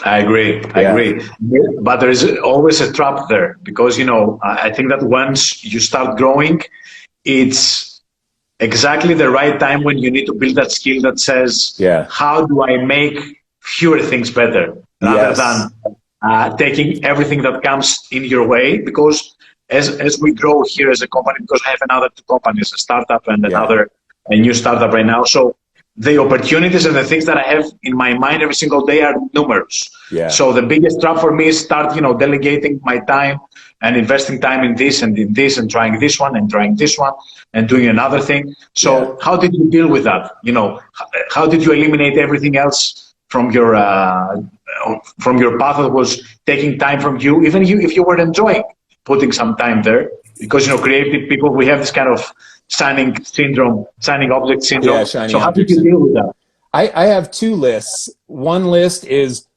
I agree. But there is always a trap there, because, I think that once you start growing, it's exactly the right time when you need to build that skill that says, how do I make fewer things better, rather than taking everything that comes in your way. Because as we grow here as a company, because I have another two companies, a startup and a new startup right now. So the opportunities and the things that I have in my mind every single day are numerous. Yeah. So the biggest trap for me is start, delegating my time and investing time in this and trying this one and trying this one and doing another thing. So how did you deal with that? How did you eliminate everything else from your path that was taking time from you, even if you were enjoying putting some time there? Because, creative people, we have this kind of signing object syndrome. So how did you deal with that? I have two lists. One list is,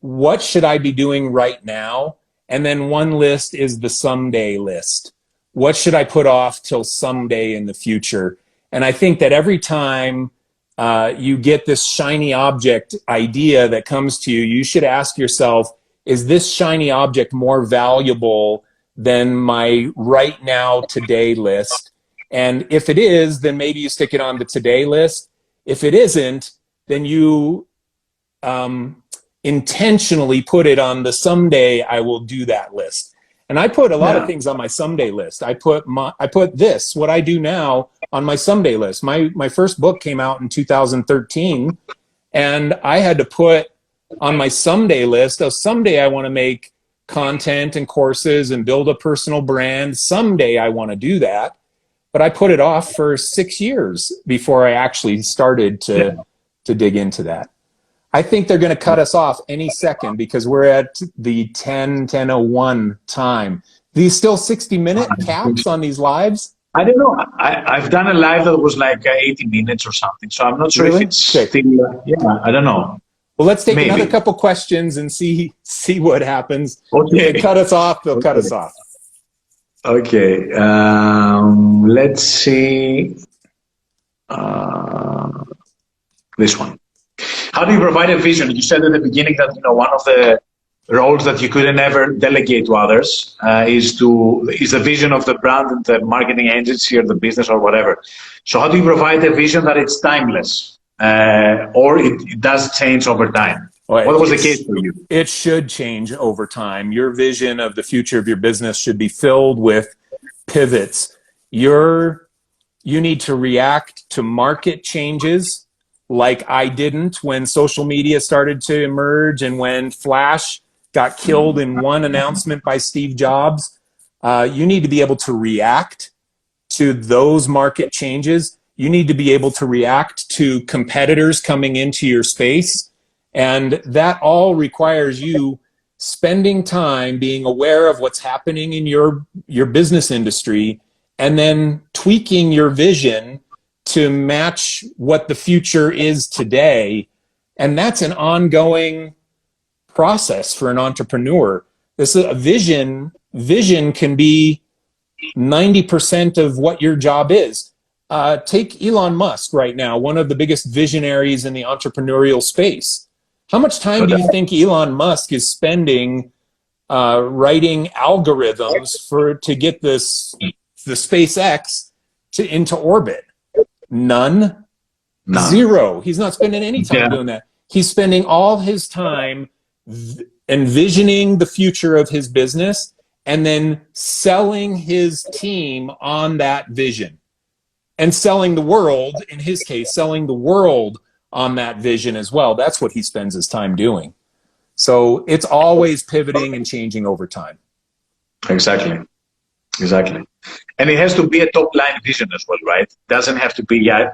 what should I be doing right now? And then one list is the someday list. what should I put off till someday in the future? And I think that every time you get this shiny object idea that comes to you, you should ask yourself, is this shiny object more valuable than my right now today list? And if it is, then maybe you stick it on the today list. If it isn't, then you intentionally put it on the someday I will do that list. And I put a lot of things on my someday list. I put this, what I do now, on my someday list. My first book came out in 2013, and I had to put on my someday list, someday I want to make content and courses and build a personal brand. Someday I want to do that. But I put it off for 6 years before I actually started to dig into that. I think they're going to cut us off any second because we're at the 10:01 time. These still 60-minute caps on these lives? I don't know. I've done a live that was like 80 minutes or something. So I'm not sure if it's still, I don't know. Well, let's take another couple questions and see what happens. Okay. If they cut us off, they'll cut us off. Okay. Let's see. This one. How do you provide a vision? You said at the beginning that one of the roles that you couldn't ever delegate to others is the vision of the brand and the marketing agency or the business or whatever. So how do you provide a vision that it's timeless or it does change over time? Well, what was the case for you? It should change over time. Your vision of the future of your business should be filled with pivots. You need to react to market changes like I didn't when social media started to emerge and when Flash got killed in one announcement by Steve Jobs. You need to be able to react to those market changes. You need to be able to react to competitors coming into your space. And that all requires you spending time being aware of what's happening in your business industry and then tweaking your vision to match what the future is today. And that's an ongoing process for an entrepreneur. This is a vision can be 90% of what your job is. Take Elon Musk right now, one of the biggest visionaries in the entrepreneurial space. How much time do you think Elon Musk is spending writing algorithms to get the SpaceX into orbit? None. Zero. He's not spending any time doing that. He's spending all his time envisioning the future of his business and then selling his team on that vision and selling the world, in his case, selling the world on that vision as well. That's what he spends his time doing. So it's always pivoting and changing over time. Exactly. And it has to be a top line vision as well, right? It doesn't have to be I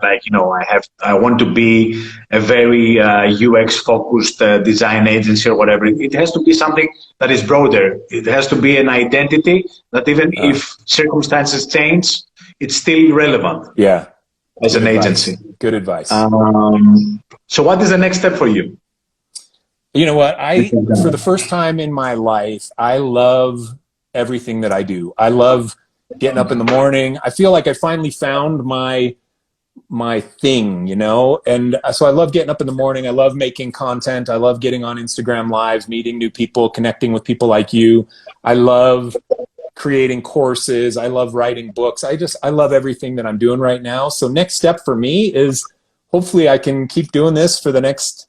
want to be a very UX focused design agency or whatever. It has to be something that is broader. It has to be an identity that even if circumstances change, it's still relevant. Yeah. As an agency. Good advice. So what is the next step for you? You know what? For the first time in my life, I love everything that I do. I love getting up in the morning. I feel like I finally found my thing, and so I love getting up in the morning. I love making content. I love getting on Instagram lives, meeting new people, connecting with people like you. I love creating courses. I love writing books. I love everything that I'm doing right now. So next step for me is hopefully I can keep doing this for the next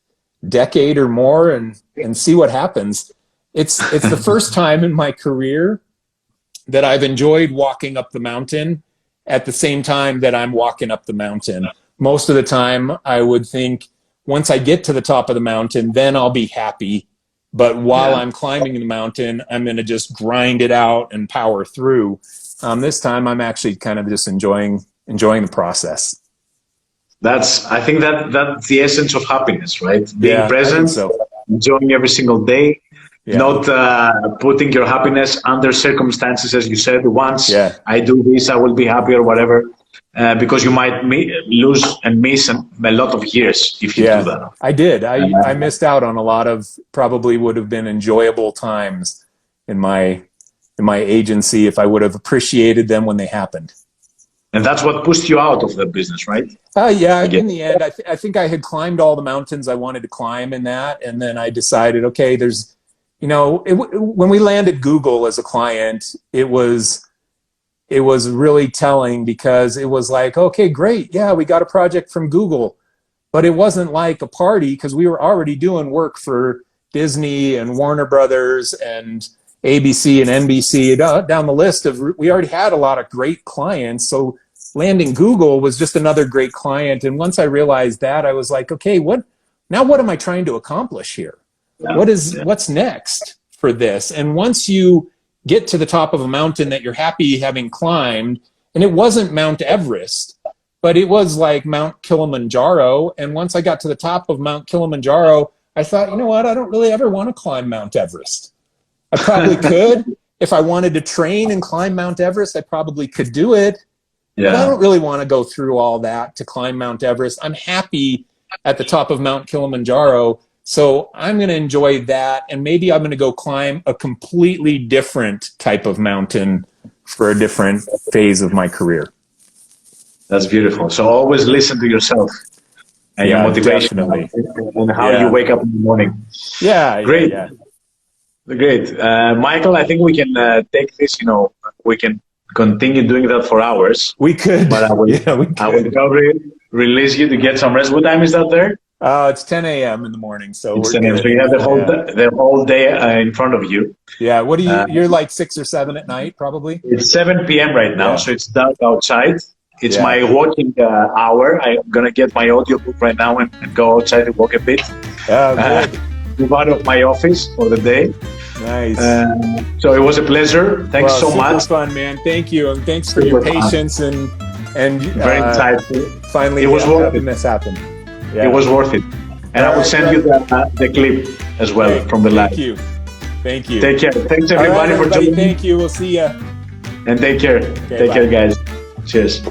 decade or more and see what happens. It's the first time in my career that I've enjoyed walking up the mountain at the same time that I'm walking up the mountain. Most of the time I would think once I get to the top of the mountain, then I'll be happy. But while I'm climbing the mountain, I'm going to just grind it out and power through. This time I'm actually kind of just enjoying the process. I think that's the essence of happiness, right? Being present, enjoying every single day. Not putting your happiness under circumstances, as you said. Once I do this, I will be happy or whatever, because you might lose and miss a lot of years if you do that. I did. I missed out on a lot of probably would have been enjoyable times in my my agency if I would have appreciated them when they happened. And that's what pushed you out of the business, right? Yeah, in the end, I think I had climbed all the mountains I wanted to climb in that. And then I decided, okay, there's, when we landed Google as a client, it was really telling, because it was like, okay, great. Yeah, we got a project from Google, but it wasn't like a party, because we were already doing work for Disney and Warner Brothers and ABC and NBC, down the list of, we already had a lot of great clients. So landing Google was just another great client. And once I realized that, I was like, okay, what am I trying to accomplish here? What's next for this? And once you get to the top of a mountain that you're happy having climbed, and it wasn't Mount Everest, but it was like Mount Kilimanjaro. And once I got to the top of Mount Kilimanjaro, I thought, you know what? I don't really ever want to climb Mount Everest. I probably could. If I wanted to train and climb Mount Everest, I probably could do it. Yeah. But I don't really want to go through all that to climb Mount Everest. I'm happy at the top of Mount Kilimanjaro. So I'm going to enjoy that. And maybe I'm going to go climb a completely different type of mountain for a different phase of my career. That's beautiful. So always listen to yourself and your motivation and how you wake up in the morning. Yeah. Great. Yeah. Great. Michael, I think we can take this, we can continue doing that for hours. We could. But I will probably release you to get some rest. What time is that there? It's 10 a.m. in the morning. So it's 10 a.m. So you have the whole day in front of you. Yeah. What do you, you're like 6 or 7 at night, probably? It's 7 p.m. right now. So it's dark outside. It's my walking hour. I'm going to get my audiobook right now and go outside and walk a bit. Good. Move out of my office for the day. Nice. So it was a pleasure. Thanks so much. Fun, man. Thank you, and thanks for your patience and very insightful. Finally, it was worth having this happen. Yeah. It was worth it. And I will send you the clip as well from the live. Thank you. Take care. Thanks everybody for joining. Thank you. We'll see you. And take care. Take care, guys. Cheers.